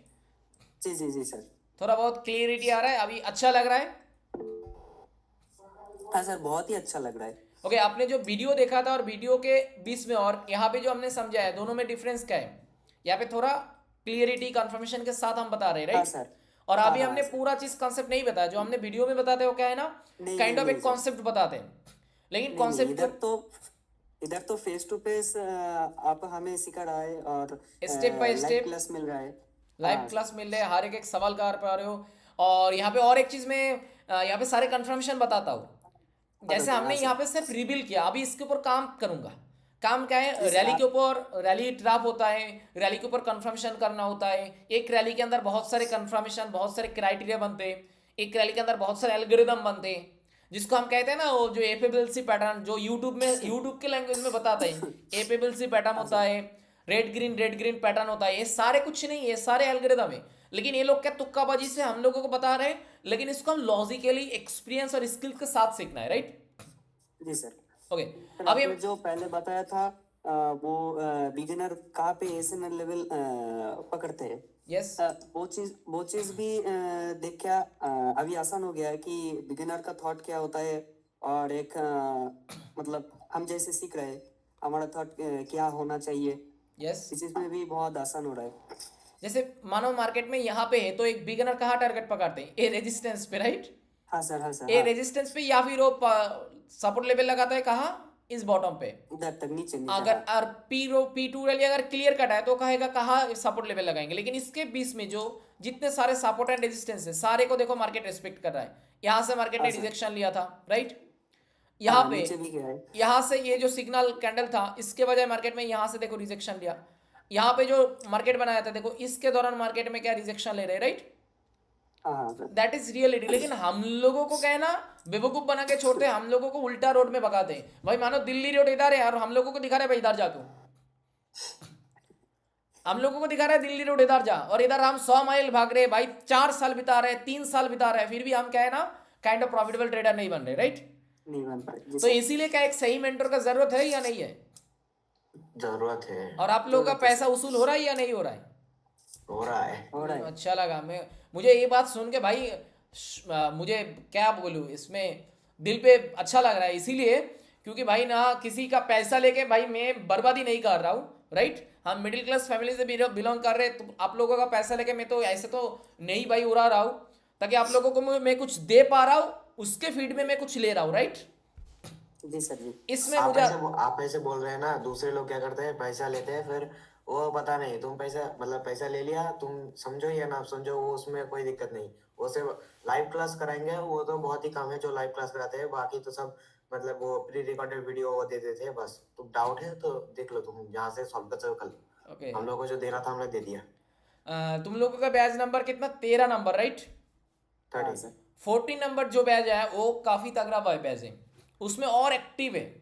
जी जी जी सर। थोड़ा बहुत क्लियरिटी आ रहा है, अभी अच्छा लग रहा है। हाँ सर, बहुत ही अच्छा लग रहा है। ओके आपने जो वीडियो देखा था और वीडियो के बीच में और यहाँ पे जो हमने समझा है, दोनों में डिफरेंस क्या है? यहाँ पे थोड़ा क्लियरिटी कंफर्मेशन के साथ हम बता रहे हैं, हाँ राइट? सर। और हाँ अभी हाँ हमने सर। पूरा चीज कॉन्सेप्ट नहीं बताया, जो हमने वीडियो में बताते हो क्या है ना, नहीं काइंड नहीं ऑफ नहीं एक सर। कॉन्सेप्ट बताते हैं, लेकिन नहीं नहीं, कॉन्सेप्ट को इधर तो फेस टू फेस आप हमें सिखा रहा है, और step by live step class मिल रहा है। लाइव हाँ सर। क्लास मिल रहे हैं, हर एक सवाल का पा रहे हो। और यहाँ पे और एक चीज मैं यहाँ पे सारे कंफर्मेशन बताता हूँ। पता जैसे था, हमने हाँ यहाँ सर। पे सिर्फ रिवील किया, अभी इसके ऊपर काम करूंगा। काम क्या जी है? सर रैली के आप। ऊपर रैली ड्राफ्ट होता है, रैली के ऊपर कंफर्मेशन करना होता है। एक रैली के अंदर बहुत सारे कंफर्मेशन, बहुत सारे क्राइटेरिया बनते हैं। एक रैली के अंदर बहुत सारे एल्गोरिदम बनते हैं, जिसको हम कहते हैं ना, वो जो एपेबिलिटी पैटर्न, जो यूट्यूब के लैंग्वेज में बताते हैं, एपेबिलिटी पैटर्न हाँ होता सर। है, रेड ग्रीन पैटर्न होता है। ये सारे कुछ नहीं, ये सारे एल्गोरिदम है। लेकिन ये लोग क्या तुक्काबाजी से हम लोगों को बता रहे हैं, लेकिन इसको हम लॉजिकली एक्सपीरियंस और स्किल के साथ सीखना है, राइट? जी सर। ओके सर अभी आपने जो पहले बताया था, वो बिगिनर कहाँ पे एसएमएल लेवल पकड़ते हैं, यस वो चीज भी देख क्या अभी आसान हो गया है कि बिगिनर का थॉट क्या होता है, और एक मतलब हम जैसे सीख रहे हैं हमारा थॉट क्या होना चाहिए, यस इस चीज में भी बहुत आसान हो रहा है। जैसे मानो मार्केट में यहाँ पे है, तो एक बिगिनर कहाँ टारगेट पकड़ते हैं? ए रेजिस्टेंस पे, राइट? हाँ सर। हाँ सर। ए हाँ, रेजिस्टेंस पे, या फिर वो सपोर्ट लेवल लगाता है कहाँ? इस बॉटम पे। इधर तक नीचे नीचे। अगर हाँ और P2 रैली अगर क्लियर कट है तो कहेगा कहाँ सपोर्ट लेवल लगाएंगे। लेकिन इसके बीच में जो जितने सारे सपोर्ट एंड रेजिस्टेंस है, सारे को देखो मार्केट रिस्पेक्ट कर रहा है। यहाँ से मार्केट हाँ ने सर। रिजेक्शन लिया था, राइट? यहाँ हाँ पे नीचे भी गया है। यहाँ से ये जो सिग्नल कैंडल था, इसके बजाय मार्केट में यहाँ से देखो रिजेक्शन लिया। यहाँ पे जो मार्केट बनाया था, देखो इसके दौरान मार्केट में क्या रिजेक्शन ले रहे, राइट? हाँ हाँ सर। That is reality. लेकिन हम लोगों को क्या है ना, बेवकूफ बना के छोड़ते हैं, हम लोगों को उल्टा रोड में भगाते हैं। भाई मानो दिल्ली रोड इधर है और हम लोगों को दिखा रहे भाई इधर जा तू, हम लोगों को दिखा रहा है दिल्ली रोड इधर जा, और इधर हम 100 माइल भाग रहे भाई, 4 साल बिता रहे, 3 साल बिता रहे, फिर भी हम क्या है ना, काइंड ऑफ प्रॉफिटेबल ट्रेडर नहीं बन रहे, राइट? नहीं बन पाए जी तो सर। इसीलिए क्या एक सही मेंटर का जरूरत है या नहीं है? जरूरत है। और आप लोगों का पैसा वसूल हो रहा है या नहीं हो रहा है? हो रहा है। हो रहा है। अच्छा लगा। मुझे ये बात सुन के भाई मुझे क्या बोलूँ, इसमें दिल पे अच्छा लग रहा है। इसीलिए क्योंकि भाई ना किसी का पैसा लेके भाई मैं बर्बादी नहीं कर रहा हूँ, राइट? हम मिडिल क्लास फैमिली से बिलोंग कर रहे हैं, तो आप लोगों का पैसा लेके मैं तो ऐसे तो नहीं भाई उड़ा रहा हूँ, ताकि आप लोगों को मैं कुछ दे पा रहा हूँ, उसके फीड में मैं कुछ ले रहा हूँ, राइट? जी सर जी। इसमें आप मुझे ऐसे बोल रहे हैं ना, दूसरे लोग क्या करते हैं, पैसा लेते हैं, फिर वो पता नहीं, तुम पैसा मतलब पैसा ले लिया, तुम समझो या ना समझो, वो उसमें कोई दिक्कत नहीं। वो सिर्फ लाइव क्लास कराएंगे, वो तो बहुत ही कम है जो लाइव क्लास कराते हैं, बाकी तो सब मतलब वो प्री रिकॉर्डेड वीडियो वो दे देते हैं बस। तुम डाउट है तो देख लो, तुम यहाँ से सॉल्व कर सकते हो कल। ओके। हम लोग को जो देना था हमने दे दिया। तुम लोगों का बैच नंबर कितना? 13 नंबर, राइट? हाँ 30। सर। 14 नंबर जो बैच है वो काफ़ी तगड़ा बैच है, उसमें और एक्टिव है,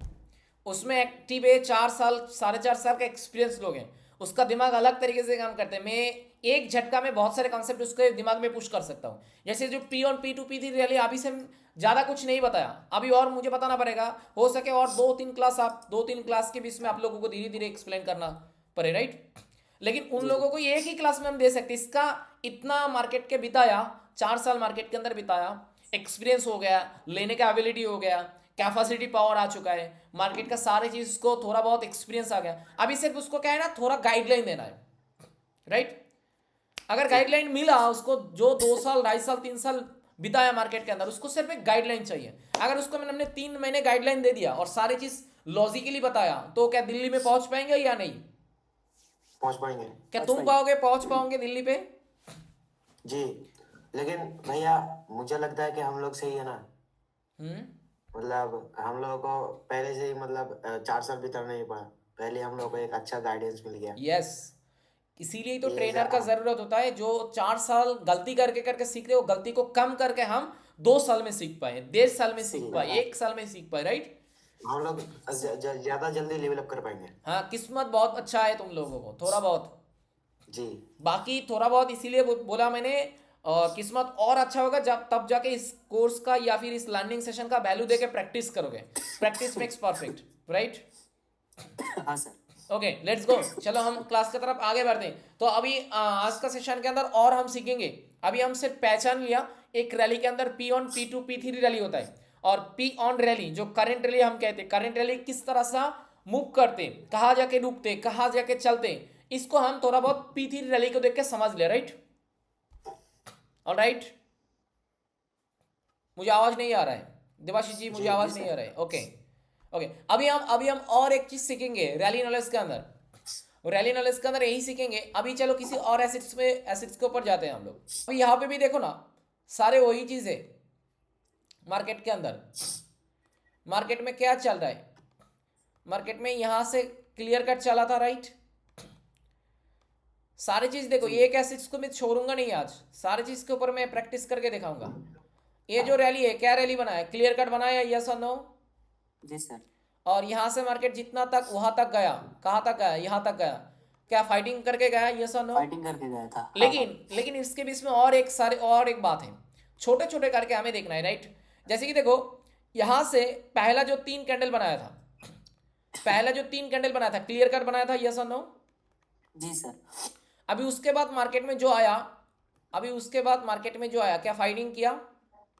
उसमें एक्टिव है 4 साल 4.5 साल का एक्सपीरियंस लोग हैं। उसका दिमाग अलग तरीके से काम करते हैं। मैं एक झटका में बहुत सारे कॉन्सेप्ट उसके दिमाग में पुश कर सकता हूँ। जैसे जो P1 P2 P3 रैली, अभी से ज़्यादा कुछ नहीं बताया, अभी और मुझे बताना पड़ेगा। हो सके और 2-3 क्लास के बीच में आप लोगों को धीरे धीरे एक्सप्लेन करना पड़े, राइट? लेकिन उन लोगों को एक ही क्लास में हम दे सकते। इसका इतना मार्केट के बिताया, 4 साल मार्केट के अंदर बिताया, एक्सपीरियंस हो गया, लेने का एबिलिटी हो गया, कैपेसिटी पावर आ चुका है, मार्केट का सारे चीज को थोड़ा बहुत एक्सपीरियंस आ गया। अभी सिर्फ उसको क्या है ना, थोड़ा गाइडलाइन देना है, राइट? अगर गाइडलाइन मिला उसको, जो 2 साल 2.5 साल 3 साल बिताया मार्केट के अंदर, उसको सिर्फ एक गाइडलाइन चाहिए। अगर उसको हमने 3 महीने गाइडलाइन दे दिया और सारी चीज लॉजिकली बताया, तो क्या दिल्ली में पहुंच पाएंगे या नहीं? पहुंच पाएंगे। क्या तुम पहुंच पाओगे दिल्ली पे? जी, लेकिन भैया मुझे लगता है कि हम लोग सही है ना। मतलब हम लोगों को पहले से ही मतलब 4 साल भीतर नहीं पड़ा, पहले हम लोगों को एक अच्छा गाइडेंस मिल गया। यस, इसीलिए ही तो ये ट्रेनर का जरूरत होता है, जो 4 साल गलती करके करके सीख रहे हो, गलती को कम करके हम 2 साल में सीख पाए, 1.5 साल में सीख सही पाए, है, 1 साल में सीख पाए, राइट। हम लोग ज्यादा जल्दी लेवल अप कर पाएंगे। हाँ, किस्मत बहुत अच्छा है तुम लोगों को, थोड़ा बहुत। जी। बाकी थोड़ा बहुत इसीलिए बोला मैंने, किस्मत और अच्छा होगा जब तब जाके इस कोर्स का या फिर इस लर्निंग सेशन का वैल्यू देके प्रैक्टिस करोगे। Practice makes perfect, right. हाँ सर। ओके, लेट्स गो, चलो हम क्लास की तरफ आगे बढ़ते हैं। तो अभी आज का सेशन के अंदर और हम सीखेंगे। अभी हम सिर्फ पहचान लिया एक रैली के अंदर P on, P2, P3 rally होता है, और पी ऑन रैली जो करंट रैली हम कहते हैं, करंट रैली किस तरह से मूव करते, कहाँ जाके रुकते, कहाँ जाके चलते, इसको हम थोड़ा बहुत P3 रैली को देख के समझ ले, राइट। ऑलराइट, मुझे आवाज नहीं आ रहा है देवाशीष जी, मुझे जी आवाज जी नहीं सर। आ रहा है। ओके ओके, अभी हम और एक चीज सीखेंगे रैली नॉलेज के अंदर। रैली नॉलेज के अंदर यही सीखेंगे। अभी चलो किसी और एसिड्स में, एसिड्स के ऊपर जाते हैं हम लोग। अभी यहाँ पे भी देखो ना, सारे वही चीज है। मार्केट के अंदर, मार्केट में क्या चल रहा है, मार्केट में यहां से क्लियर कट चला था, राइट। सारी चीज देखो, जी ये एक एसिड्स को मैं छोड़ूंगा नहीं आज, सारी चीज के ऊपर मैं प्रैक्टिस करके दिखाऊंगा। ये जो रैली है, क्या रैली बनाया, क्लियर कट बनाया, यस और नो। जी सर। और यहां से मार्केट जितना तक वहां तक गया, कहां तक गया, यहां तक गया, क्या फाइटिंग करके गया, यस और नो। फाइटिंग करके गया था, हाँ हाँ। लेकिन इसके बीच में और एक बात है, छोटे छोटे करके हमें देखना है, राइट। जैसे कि देखो, यहां से पहला जो 3 कैंडल बनाया था, पहला जो 3 कैंडल बनाया था, क्लियर कट बनाया था, यस और नो। जी सर। अभी उसके बाद मार्केट में जो आया, अभी उसके बाद मार्केट में जो आया, क्या फाइटिंग किया।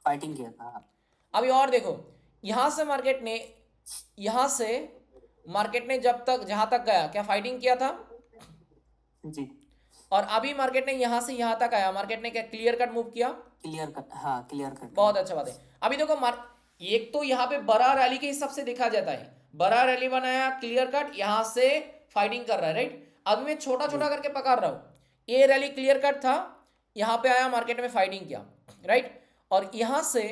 फाइटिंग किया था, हाँ। अभी और देखो, यहां से मार्केट ने, यहां से मार्केट ने जब तक जहां तक गया, क्या फाइटिंग किया था। जी। और अभी मार्केट ने यहां से यहां तक आया, मार्केट ने क्या क्लियर कट मूव किया। क्लियर कर, हाँ क्लियर कर बहुत दिया। अच्छा बात है। अभी देखो एक तो यहाँ पे बड़ा रैली के हिसाब से देखा जाता है, बड़ा रैली बनाया, क्लियर कट, यहां से फाइटिंग कर रहा है, राइट। अभी मैं छोटा जी छोटा करके पकड़ रहा हूं, ये रैली क्लियर कट था, यहां पे आया, मार्केट में फाइटिंग किया, राइट। और यहां से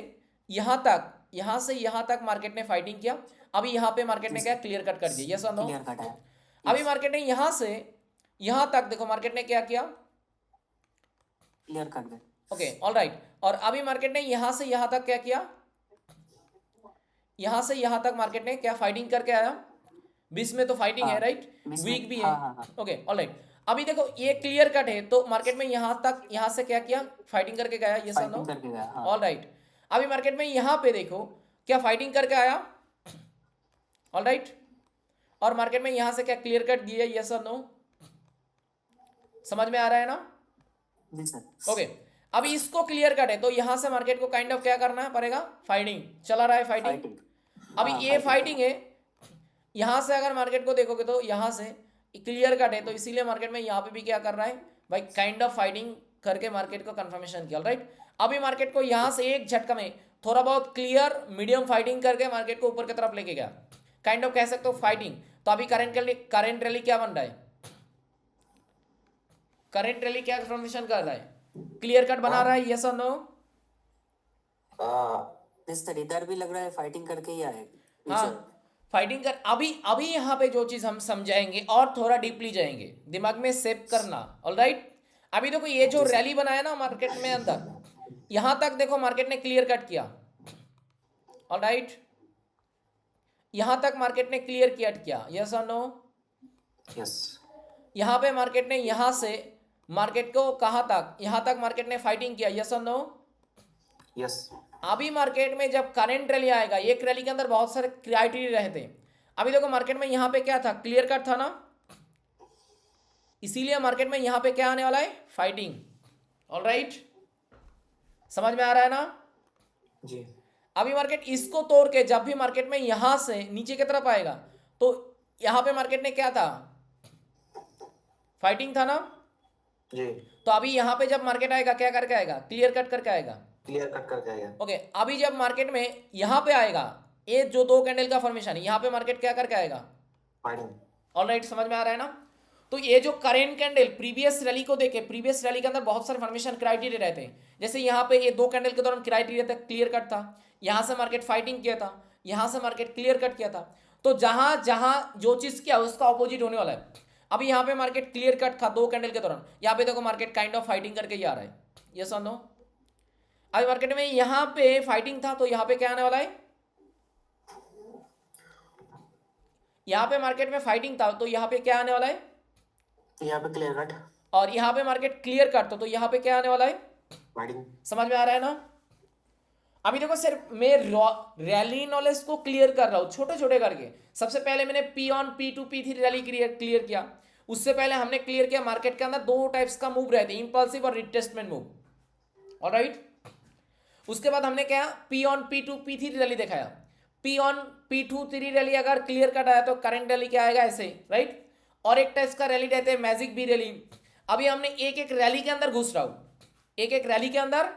यहां तक, यहां से यहां तक मार्केट ने फाइटिंग किया। अभी यहां पे मार्केट जी ने क्या सर। क्लियर कट कर दिया, यस और नो। क्लियर कट है। अभी यस। मार्केट ने यहां से यहां तक देखो, मार्केट ने क्या किया, क्लियर कर गए। Okay alright. और अभी मार्केट ने यहां से यहां तक क्या किया, यहां से यहां तक मार्केट ने क्या फाइटिंग करके आया, बीच में तो फाइटिंग है, हाँ राइट, बीच में, वीक भी है, हाँ हाँ हाँ। Okay alright. अभी देखो ये क्लियर कट है, तो मार्केट में यहां तक, यहां से क्या किया, फाइटिंग करके गया, यस और नो। फाइटिंग करके गया, हाँ। ऑलराइट। अभी मार्केट में यहां पे देखो, क्या फाइटिंग करके आया, ऑलराइट। और मार्केट में यहां से क्या क्लियर कट दिया, यस और नो। समझ में आ रहा है ना। जी सर। ओके, अभी इसको क्लियर कट है, तो यहां से मार्केट को काइंड ऑफ क्या करना है पड़ेगा, फाइटिंग चला रहा है, फाइटिंग। फाइटिंग, अभी हाँ ये फाइटिंग फाइटिंग कर। है, यहां से अगर मार्केट को देखोगे तो यहां से क्लियर कट है, तो इसीलिए मार्केट में यहां पे भी क्या कर रहा है भाई, काइंड ऑफ फाइटिंग करके मार्केट को कंफर्मेशन किया, राइट। अभी मार्केट को यहां से एक झटका में थोड़ा बहुत क्लियर मीडियम फाइटिंग करके मार्केट को ऊपर की तरफ लेके गया, काइंड ऑफ कह सकते हो फाइटिंग। तो अभी करंट रैली क्या बन रहा है, करंट रैली क्या कंफर्मेशन कर रहा है, क्लियर कट बना रहा है, यस और नो। इस तरह इधर भी लग रहा है फाइटिंग करके ही आएगा। हाँ, फाइटिंग कर। अभी अभी यहाँ पे जो चीज हम समझाएंगे और थोड़ा डीपली जाएंगे, दिमाग में सेव करना, ऑलराइट। अभी देखो ये जो जी सर। रैली बनाया ना मार्केट में अंदर, यहां तक देखो मार्केट ने क्लियर कट किया, ऑलराइट। यहां तक मार्केट ने क्लियर कट किया, यस और नो। यस। यहां पे मार्केट ने यहां से मार्केट को कहां तक, यहां तक मार्केट ने फाइटिंग किया, यस और नो। यस। अभी मार्केट में जब करंट रैली आएगा, एक रैली के अंदर बहुत सारे क्राइटेरिया रहते हैं। अभी देखो मार्केट में यहां पे क्या था, क्लियर कट था ना, इसीलिए मार्केट में यहां पे क्या आने वाला है, फाइटिंग, ऑलराइट। समझ में आ रहा है ना। जी। अभी मार्केट इसको तोड़ के जब भी मार्केट में यहां से नीचे की तरफ आएगा, तो यहां पे मार्केट ने क्या था, फाइटिंग था ना। जी। तो अभी यहां पे जब मार्केट आएगा क्या करके आएगा, क्लियर कट करके आएगा, क्लियर कट करके आएगा। ओके। अभी जब मार्केट में यहां पे आएगा, ये जो 2 कैंडल का फॉर्मेशन है, यहां पे मार्केट क्या करके आएगा, फाइटिंग। ऑलराइट। समझ में आ रहा है ना। तो ये जो करेंट कैंडल प्रीवियस रैली को देखे, प्रीवियस रैली के अंदर बहुत सारे फॉर्मेशन क्राइटेरिया रहते हैं। जैसे यहाँ पे ये 2 कैंडल के दौरान क्राइटेरिया था, क्लियर कट था। यहां से मार्केट फाइटिंग किया था, यहां से मार्केट क्लियर कट किया था। तो जहां जहां जो चीज किया उसका ऑपोजिट होने वाला है। अभी यहां पे मार्केट क्लियर कट था 2 कैंडल के दौरान, यहां पे देखो मार्केट काइंड ऑफ फाइटिंग करके ही आ रहा है, यस और नो। अभी मार्केट में यहां पे फाइटिंग था तो यहां पे क्या आने वाला है, यहां पे मार्केट में फाइटिंग था तो यहां पे क्या आने वाला है, यहाँ पे क्लियर कट और यहां पे मार्केट क्लियर कट तो यहां पे क्या आने वाला है, फाइटिंग। समझ में आ रहा है ना। अभी देखो सिर्फ मैं रैली नॉलेज को क्लियर कर रहा हूं छोटे छोटे करके। सबसे पहले मैंने P on P2 P3 rally clear किया। उससे पहले हमने क्लियर किया मार्केट के अंदर 2 टाइप्स का मूव रहते हैं, इंपल्सिव और रिट्रेसमेंट मूव, ऑलराइट। उसके बाद हमने क्या P on P2 P3 rally दिखाया। पी ऑन P2 3 रैली अगर क्लियर कट आया तो करंट रैली क्या आएगा, ऐसे, राइट। और एक टाइप्स का रैली रहते हैं मैजिक बी रैली। अभी हमने एक एक रैली के अंदर घुस रहा हूं, एक एक रैली के अंदर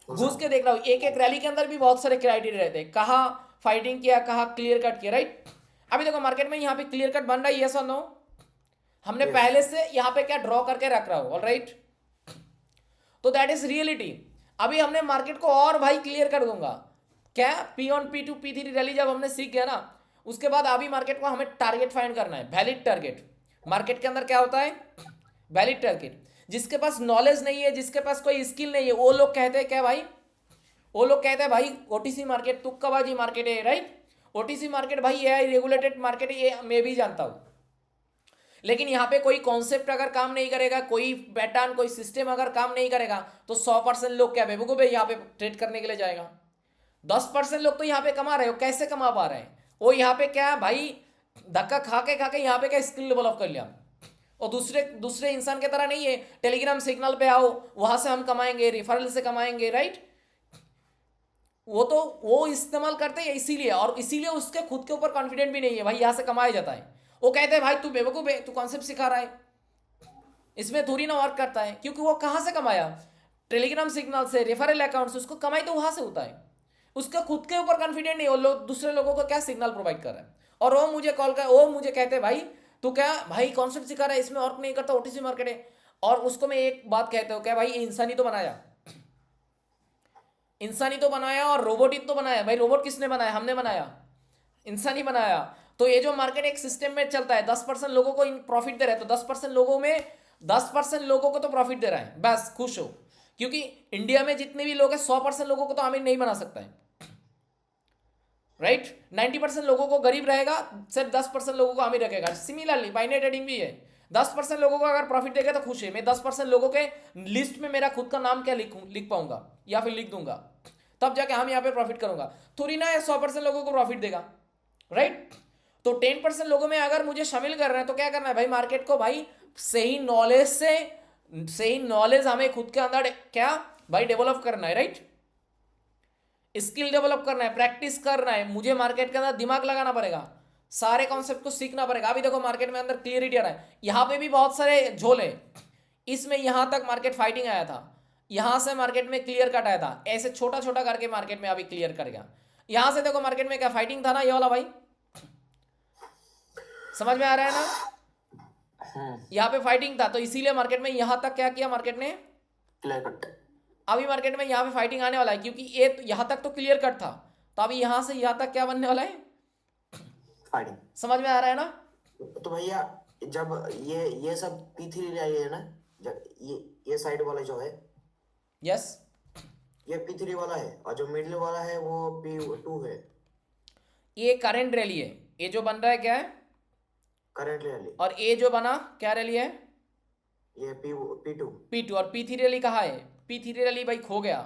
घुस के देख रहा हूं। एक एक रैली के अंदर भी बहुत सारे क्राइटेरिया रहते हैं, कहाँ फाइटिंग किया, कहाँ क्लियर कट किया, राइट। अभी देखो मार्केट में यहाँ पे क्लियर कट बन रहा है, यस और नो। हमने पहले से यहाँ पे क्या ड्रॉ करके रख रहा हूं, ऑलराइट। तो दैट इज रियलिटी। अभी हमने मार्केट को और भाई क्लियर कर दूंगा क्या, P on P2 P3 rally जब हमने सीख गया ना, उसके बाद अभी मार्केट को हमें टारगेट फाइंड करना है, वैलिड टारगेट। मार्केट के अंदर क्या होता है, वैलिड टारगेट। जिसके पास नॉलेज नहीं है, जिसके पास कोई स्किल नहीं है, वो लोग कहते हैं क्या भाई, वो लोग कहते हैं भाई ओटीसी मार्केट तुक्काबाजी मार्केट है, राइट। ओटीसी मार्केट भाई ये रेगुलेटेड मार्केट है, ये मैं भी जानता हूं। लेकिन यहां पे कोई कॉन्सेप्ट अगर काम नहीं करेगा, कोई पैटर्न कोई सिस्टम अगर काम नहीं करेगा तो 100% लोग क्या बेवकूफ है यहाँ पे ट्रेड करने के लिए जाएगा। 10% लोग तो यहाँ पे कमा रहे हो, कैसे कमा पा रहे हैं वो, यहाँ पे क्या भाई धक्का खा के यहाँ पे क्या स्किल डेवलप कर लिया। और दूसरे दूसरे इंसान की तरह नहीं है टेलीग्राम सिग्नल पे आओ वहां से हम कमाएंगे, रेफरल से कमाएंगे, राइट। वो तो वो इस्तेमाल करते हैं इसीलिए, और इसीलिए उसके खुद के ऊपर कॉन्फिडेंट भी नहीं है भाई यहाँ से कमाया जाता है। वो कहते हैं भाई तू बेवकूफ है, तू कॉन्सेप्ट सिखा रहा है, इसमें थोड़ी ना वर्क करता है। क्योंकि वो कहां से कमाया, टेलीग्राम सिग्नल से, रेफरल अकाउंट से, उसको कमाई तो वहां से होता है। उसका खुद के ऊपर कॉन्फिडेंट नहीं, वो लोग दूसरे लोगों को क्या सिग्नल प्रोवाइड कर रहा है। और वो मुझे कॉल कर, वो मुझे कहते हैं भाई तू क्या भाई कॉन्सेप्ट सिखा रहा है, इसमें वर्क नहीं करता, ओटीसी मार्केट है। और उसको मैं एक बात कहता हूँ क्या भाई, इंसानी तो बनाया, इंसानी तो बनाया और रोबोट ही तो बनाया। भाई रोबोट किसने बनाया, हमने बनाया, इंसानी बनाया। तो ये जो मार्केट एक सिस्टम में चलता है, 10% लोगों को प्रॉफिट दे रहा है, तो 10% लोगों में 10% लोगों को तो प्रॉफिट दे रहा है, बस खुश हो। क्योंकि इंडिया में जितने भी लोग हैं 100% लोगों को तो अमीर नहीं बना सकता है, राइट। 90% लोगों को गरीब रहेगा, सिर्फ 10% लोगों को अमीर रखेगा। सिमिलरली बाइनरी ट्रेडिंग भी है, 10% लोगों को अगर प्रॉफिट देगा तो खुश है। मैं 10% लोगों के लिस्ट में मेरा खुद का नाम क्या लिख पाऊंगा या फिर लिख दूंगा, तब जाके हम यहाँ पे प्रॉफिट करूंगा। थोड़ी ना 100% लोगों को प्रॉफिट देगा, राइट। तो 10% लोगों में अगर मुझे शामिल कर रहे हैं तो क्या करना है भाई, मार्केट को भाई सही नॉलेज से, सही नॉलेज हमें खुद के अंदर क्या भाई डेवलप करना है, राइट। स्किल डेवलप करना है, प्रैक्टिस करना है, मुझे मार्केट के अंदर दिमाग लगाना पड़ेगा, सारे कॉन्सेप्ट को सीखना पड़ेगा। अभी देखो मार्केट में अंदर क्लियरिटी आ रहा है, यहां पे भी बहुत सारे झोल है, इसमें यहां तक मार्केट फाइटिंग आया था, यहां से मार्केट में क्लियर कट आया था, ऐसे छोटा छोटा करके मार्केट में अभी क्लियर कर गया। यहां से देखो मार्केट में क्या फाइटिंग था ना, ये वाला भाई, समझ में आ रहा है ना। यहां पे फाइटिंग था तो इसीलिए मार्केट में यहां तक क्या किया मार्केट ने, क्लियर कट। अभी मार्केट में यहां पे फाइटिंग आने वाला है, क्योंकि ये यहां तक तो क्लियर कट था, तो अभी यहां से यहां तक क्या बनने वाला है, फाइटिंग। समझ में आ रहा है ना। तो भैया जब ये सब P3 रैली है ना, जब ये साइड वाला जो है, यस, ये P3 वाला है, और जो मिडिल वाला है वो P2 है, ये करंट रैली है, ये जो बन रहा है क्या है करंट रैली। और ये जो बना क्या रैली है, ये P2। P2। और P3 रैली कहाँ है, P3 रैली भाई खो गया,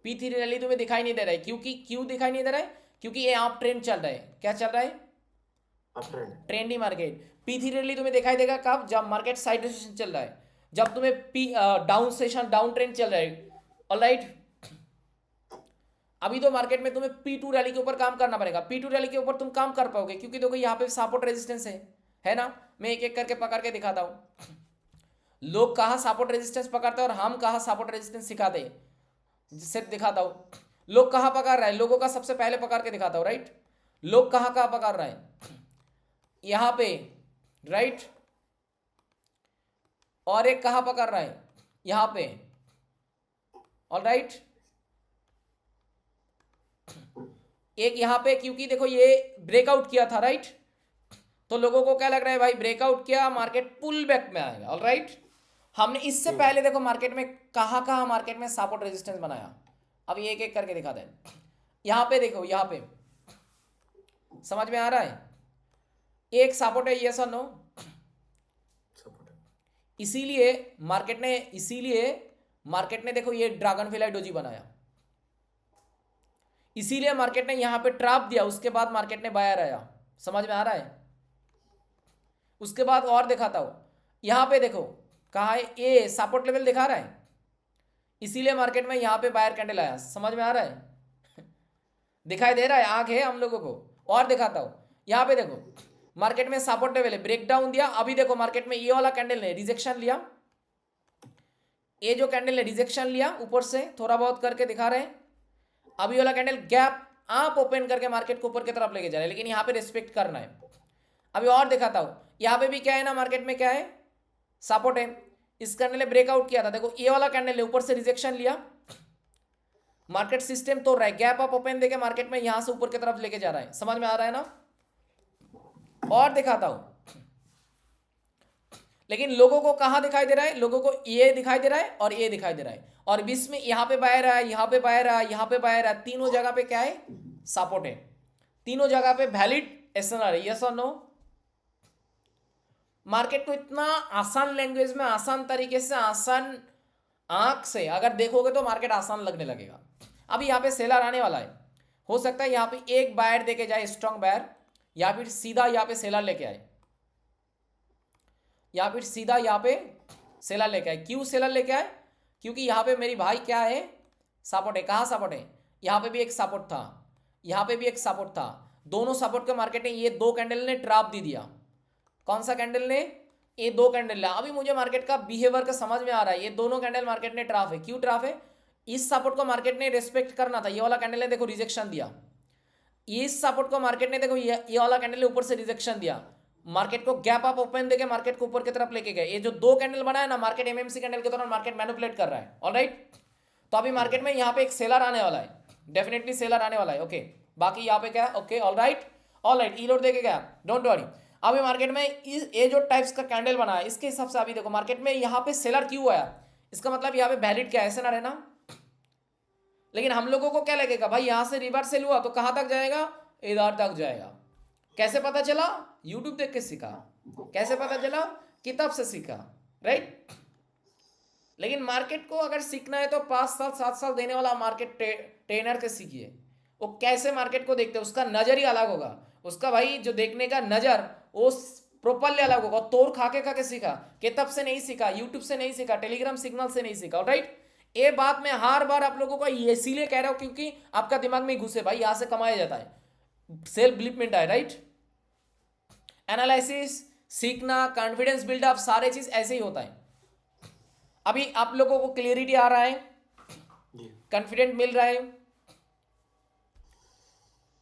P3 रैली तुम्हें दिखाई नहीं दे रहा है। क्योंकि क्यों दिखाई नहीं दे रहा है, क्योंकि ये आप ट्रेंड चल रहा है, क्या चल रहा है, up trend. Trendy market. P3 rally तुम्हें दिखाई देगा कब, जब मार्केट साइड सेशन चल रहा है, जब तुम्हें डाउन सेशन डाउन ट्रेंड चल रहा है, ऑलराइट। अभी तो मार्केट में तुम्हें P2 रैली के ऊपर काम करना पड़ेगा, P2 रैली के ऊपर तुम काम कर पाओगे, क्योंकि देखो यहाँ पे सपोर्ट रेजिस्टेंस है ना। मैं एक एक करके पकड़ के दिखाता हूँ, लोग कहाँ सपोर्ट रेजिस्टेंस पकड़ते हैं और हम कहाँ सपोर्ट रेजिस्टेंस सिखाते हैं, सिर्फ दिखाता हूँ लोग कहाँ पकड़ रहा है, लोगों का सबसे पहले पकड़ के दिखाता हूँ, राइट। लोग कहाँ कहाँ पकड़ रहा है, यहाँ पे, राइट। और एक कहाँ पकड़ रहा है, यहाँ पे, ऑलराइट। एक यहाँ पे, क्योंकि देखो ये ब्रेकआउट किया था, राइट? तो लोगों को क्या लग रहा है भाई, ब्रेकआउट किया, मार्केट पुल बैक में आएगा, ऑलराइट? हमने इससे पहले देखो मार्केट में कहाँ मार्केट में सपोर्ट रेजिस्टेंस बनाया। अब ये एक एक करके दिखाते हैं। यहाँ पे देखो, यहाँ पे समझ में आ रहा है, एक सपोर्ट है, यस और नो? इसीलिए मार्केट ने देखो ये ड्रैगन फ्लाई डोजी बनाया, इसीलिए मार्केट ने यहां पे ट्रैप दिया, उसके बाद मार्केट ने बायर आया। समझ में आ रहा है? उसके बाद और दिखाता हूं, यहां पे देखो कहा है, ये सपोर्ट लेवल दिखा रहा है, इसीलिए मार्केट में यहां पे बायर कैंडल आया। समझ में आ रहा है? दिखाई दे रहा है, आंख है हम लोगों को। और दिखाता हूं, यहां पे देखो मार्केट में सपोर्ट लेवल है, ब्रेकडाउन दिया। अभी देखो मार्केट में ये वाला कैंडल ने रिजेक्शन लिया, ये जो कैंडल ने रिजेक्शन लिया ऊपर से थोड़ा बहुत करके दिखा रहे हैं। अभी वाला कैंडल गैप आप ओपन करके मार्केट को ऊपर की तरफ लेके जा रहे हैं, लेकिन यहाँ पे रिस्पेक्ट करना है। अभी और दिखाता हूं, यहाँ पे भी क्या है ना, मार्केट में क्या है, सपोर्ट है। इस कैंडल ने ब्रेकआउट किया था, देखो ये वाला कैंडल ने ऊपर से रिजेक्शन लिया, मार्केट सिस्टम तोड़ रहा है, गैप अप ओपन देके मार्केट में यहां से ऊपर की तरफ लेके जा रहा है। समझ में आ रहा है ना? और दिखाता हूं, लेकिन लोगों को कहां दिखाई दे रहा है, लोगों को ये दिखाई दे रहा है और ये दिखाई दे रहा है, और बीच में यहां पे बायर है, यहां पे बायर है, यहां पे बायर है, तीनों जगह पे क्या है, सपोर्ट है। तीनों जगह पे वैलिड एसएनआर है, यस और नो? मार्केट को इतना आसान लैंग्वेज में, आसान तरीके से, आसान आंख से अगर देखोगे तो मार्केट आसान लगने लगेगा। अभी यहाँ पे सेलर आने वाला है, हो सकता है यहाँ पे एक बायर देके जाए, स्ट्रॉन्ग बायर, या फिर सीधा यहाँ पे सेलर लेके आए, या फिर सीधा यहाँ पे सेलर लेके आए। क्यों सेलर लेके आए? क्योंकि यहाँ पे मेरी भाई क्या है, सपोर्ट है। कहाँ सपोर्ट है? यहाँ पे भी एक सपोर्ट था, यहाँ पे भी एक सपोर्ट था, दोनों सपोर्ट के मार्केट ने ये दो कैंडल ने ट्रैप दे दिया। कौन सा कैंडल ने? ये दो कैंडल। अभी मुझे मार्केट का बिहेवियर का समझ में आ रहा है, ये दोनों कैंडल मार्केट ने ट्रैप है। क्यों ट्रैप है? इस सपोर्ट को मार्केट ने रेस्पेक्ट करना था, ये वाला कैंडल ने देखो रिजेक्शन दिया। इस सपोर्ट को मार्केट ने देखो ये वाला कैंडल ने ऊपर से रिजेक्शन दिया, मार्केट को गैप अप ओपन देके मार्केट को ऊपर की तरफ लेके गए। ये जो दो कैंडल बना है ना, मार्केट एमएमसी कैंडल के दौरान मार्केट मैनिपुलेट कर रहा है, ऑलराइट? तो अभी मार्केट में यहाँ पे एक सेलर आने वाला है, डेफिनेटली सेलर आने वाला है, ओके। बाकी यहाँ पे क्या है, ओके, ऑलराइट, ई लोड देके गया, डोंट वरी। अभी मार्केट में ये जो टाइप्स का कैंडल बना है, इसके हिसाब से अभी देखो मार्केट में यहाँ पे सेलर क्यों आया, इसका मतलब यहाँ पे वैलिड क्या है, ऐसे ना रहना। लेकिन हम लोगों को क्या लगेगा भाई, यहां से रिवर्स सेल हुआ तो कहां तक जाएगा, इधर तक जाएगा। कैसे पता चला? यूट्यूब देख के सीखा। कैसे पता चला? किताब से सीखा, राइट? लेकिन मार्केट को अगर सीखना है तो 5 साल 7 साल देने वाला मार्केट ट्रेनर से सीखिए। वो कैसे मार्केट को देखते हैं, उसका नजर ही अलग होगा, उसका भाई जो देखने का नजर वो प्रोपरली अलग होगा। तोड़ खा के सीखा, किताब से नहीं सीखा, यूट्यूब से नहीं सीखा, टेलीग्राम सिग्नल से नहीं सीखा, राइट? ये बात मैं हर बार आप लोगों को इसीलिए कह रहा हूं क्योंकि आपका दिमाग में घुसे भाई, यहां से कमाया जाता है, सेल्फ बिलीफ मिलता है, राइट? एनालिसिस सीखना, कॉन्फिडेंस बिल्डअप, सारे चीज ऐसे ही होता है। अभी आप लोगों को क्लियरिटी आ रहा है, कॉन्फिडेंट मिल रहा है।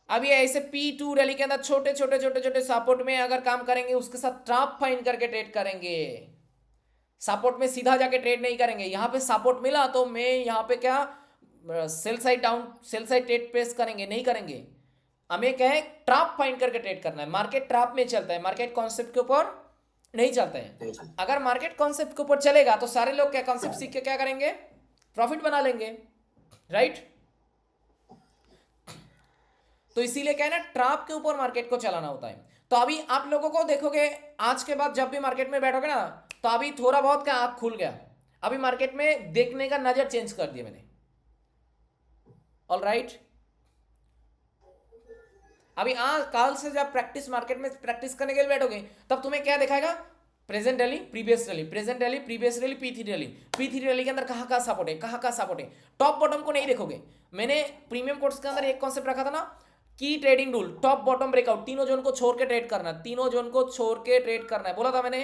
अभी ऐसे P2 रैली के अंदर छोटे छोटे सपोर्ट में अगर काम करेंगे, उसके साथ ट्रैप फाइंड करके ट्रेड करेंगे। सपोर्ट में सीधा जाके ट्रेड नहीं करेंगे। यहां पे सपोर्ट मिला तो मैं यहां पे क्या sell side down, sell side trade place करेंगे, नहीं करेंगे। हमें क्या है, ट्रैप फाइंड करके ट्रेड करना है। मार्केट ट्रैप में चलता है, मार्केट कॉन्सेप्ट के ऊपर नहीं चलता है। अगर मार्केट कॉन्सेप्ट के ऊपर चलेगा तो सारे लोग क्या कॉन्सेप्ट सीख के क्या करेंगे, प्रॉफिट बना लेंगे, राइट? तो इसीलिए क्या है ना, ट्रैप के ऊपर मार्केट को चलाना होता है। तो अभी आप लोगों को देखोगे आज के बाद जब भी मार्केट में बैठोगे ना, तो अभी थोड़ा बहुत क्या आंख खुल गया, अभी मार्केट में देखने का नजर चेंज कर दिया मैंने, ऑलराइट? अभी कल से जब प्रैक्टिस मार्केट में प्रैक्टिस करने के लिए बैठोगे तब तुम्हें क्या दिखाएगा, present rally, previous rally, present rally, previous rally, P3 rally. P3 rally के अंदर कहाँ सपोर्ट है, कहाँ सपोर्ट है, टॉप बॉटम को नहीं देखोगे। मैंने प्रीमियम कोर्स के अंदर एक कॉन्सेप्ट रखा था ना, की trading rule, top bottom breakout, तीनों जोन को छोड़ के ट्रेड करना है, तीनों जोन को छोड़ के ट्रेड करना है, बोला था मैंने।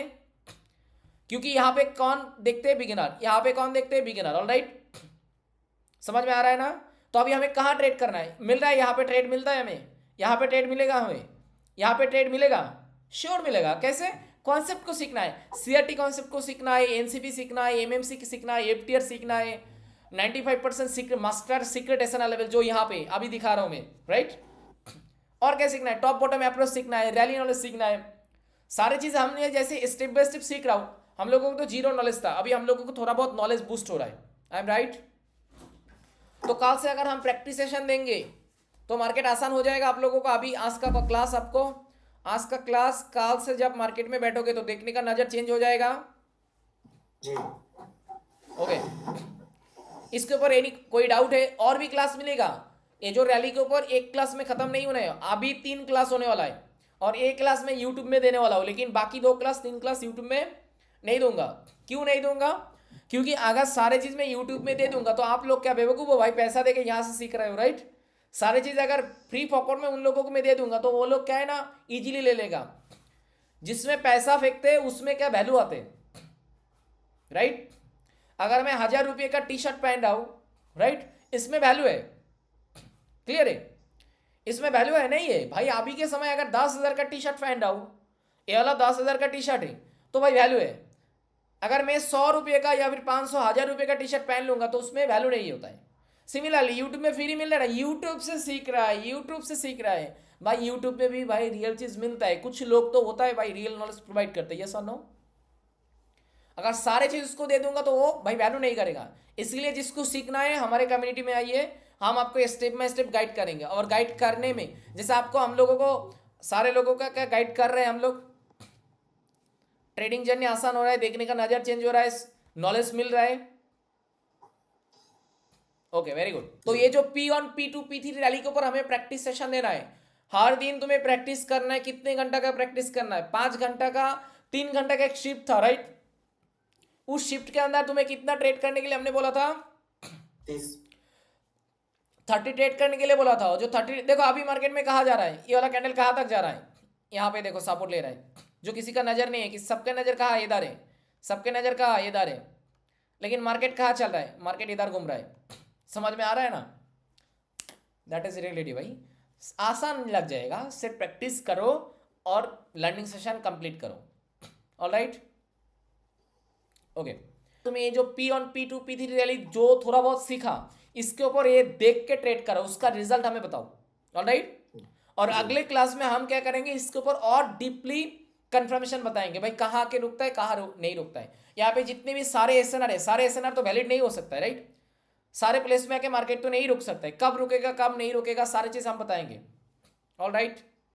क्योंकि यहाँ पे कौन देखते हैं, बिगिनर, यहाँ पे कौन देखते हैं, बिगिनर, ऑलराइट? समझ में आ रहा है ना? तो अभी हमें कहाँ ट्रेड करना है, मिल रहा है यहाँ पे ट्रेड मिलता है हमें, यहाँ पे ट्रेड मिलेगा हमें, यहाँ पे ट्रेड मिलेगा, श्योर मिलेगा। कैसे? कॉन्सेप्ट को सीखना है, CRT कॉन्सेप्ट को सीखना है, NCP सीखना है, MMC सीखना है, FTR सीखना है, 95% secret master secret SNR level जो यहाँ पे अभी दिखा रहा हूँ मैं, राइट? और क्या सीखना है, टॉप बॉटम अप्रोच सीखना है, रैली नॉलेज सीखना है, सारी चीज़ हमने जैसे स्टेप बाय स्टेप सीख रहा हूँ। हम लोगों को तो जीरो नॉलेज था, अभी हम लोगों को थोड़ा बहुत नॉलेज बूस्ट हो रहा है। I am right? तो कल से अगर हम प्रैक्टिस सेशन देंगे तो मार्केट आसान हो जाएगा आप लोगों का। अभी आज का क्लास आपको, आज का क्लास कल से जब मार्केट में बैठोगे तो देखने का नज़र चेंज हो जाएगा। जी ओके, इसके ऊपर एनी कोई डाउट है? और भी क्लास मिलेगा, ये जो रैली के ऊपर एक क्लास में खत्म नहीं होने है, अभी 3 क्लास होने वाला है और एक क्लास में यूट्यूब में देने वाला हूँ, लेकिन बाकी 2 क्लास 3 क्लास यूट्यूब में नहीं दूंगा। क्यों नहीं दूंगा? क्योंकि अगर सारे चीज़ मैं यूट्यूब में दे दूंगा तो आप लोग क्या बेवकूफ़ हो भाई, पैसा दे के यहाँ से सीख रहे हो, राइट? सारी चीज़ अगर फ्री फॉकट में उन लोगों को मैं दे दूंगा तो वो लोग क्या है ना, इजीली ले लेगा। जिसमें पैसा फेंकते हैं उसमें क्या वैल्यू आते हैं, राइट? अगर मैं 1000 रुपये का टी शर्ट पहन रहा हूँ, राइट, इसमें वैल्यू है, क्लियर है? इसमें वैल्यू है नहीं है भाई। अभी के समय अगर 10,000 का टी शर्ट पहन रहा हूँ, ये वाला 10,000 का टी शर्ट है तो भाई वैल्यू है। अगर मैं 100 रुपये का या फिर 500 1000 रुपये का टी शर्ट पहन लूंगा तो उसमें वैल्यू नहीं होता है। सिमिलरली यूट्यूब में फ्री मिल रहा है, यूट्यूब से सीख रहा है, यूट्यूब से सीख रहा है भाई, यूट्यूब में भी भाई रियल चीज मिलता है। कुछ लोग तो होता है भाई रियल नॉलेज प्रोवाइड करते हैं, यस और नो? अगर सारे चीज उसको दे दूंगा तो वो भाई वैल्यू नहीं करेगा। इसलिए जिसको सीखना है हमारे कम्युनिटी में आइए, हम आपको स्टेप बाय स्टेप गाइड करेंगे। और गाइड करने में जैसे आपको हम लोगों को सारे लोगों का क्या गाइड कर रहे हैं हम लोग, ट्रेडिंग जर्नी आसान हो रहा है, देखने का नजर चेंज हो रहा है, नॉलेज मिल रहा है। Okay, very good. तो ये जो P1 P2 P3 रैली के ऊपर हमें प्रैक्टिस सेशन देना है, हर दिन तुम्हें प्रैक्टिस करना है। कितने घंटा का प्रैक्टिस करना है? 5 घंटा का, 3 घंटा का एक शिफ्ट था, राइट? उस शिफ्ट के अंदर तुम्हें कितना ट्रेड करने के लिए हमने बोला था? 30 ट्रेड करने के लिए बोला था। जो 30, देखो अभी मार्केट में कहाँ जा रहा है, ये वाला कैंडल कहाँ तक जा रहा है? यहाँ पे देखो सपोर्ट ले रहा है, जो किसी का नजर नहीं है, कि सबके नजर कहाँ है? इधर है। सबके नजर कहाँ है? इधर है। लेकिन मार्केट कहाँ चल रहा है? मार्केट इधर घूम रहा है। समझ में आ रहा है ना? दैट इज रियलिटी भाई। आसान लग जाएगा, सिर्फ प्रैक्टिस करो और लर्निंग सेशन कंप्लीट करो। Alright, okay. तुम्हें ये जो P1 P2 P3 रैली जो थोड़ा बहुत सीखा, इसके ऊपर ये देख के ट्रेड करो, उसका रिजल्ट हमें बताओ। ऑलराइट, और अगले क्लास में हम क्या करेंगे, इसके ऊपर और डीपली कंफर्मेशन बताएंगे भाई, कहाँ के रुकता है, कहाँ नहीं रुकता है। यहाँ पे जितने भी सारे एसएनआर है, सारे एसएनआर तो वैलिड नहीं हो सकता है, राइट? सारे प्लेस में आके मार्केट तो नहीं रुक सकता है, कब रुकेगा कब नहीं रुकेगा सारी चीज हम बताएंगे। ऑलराइट,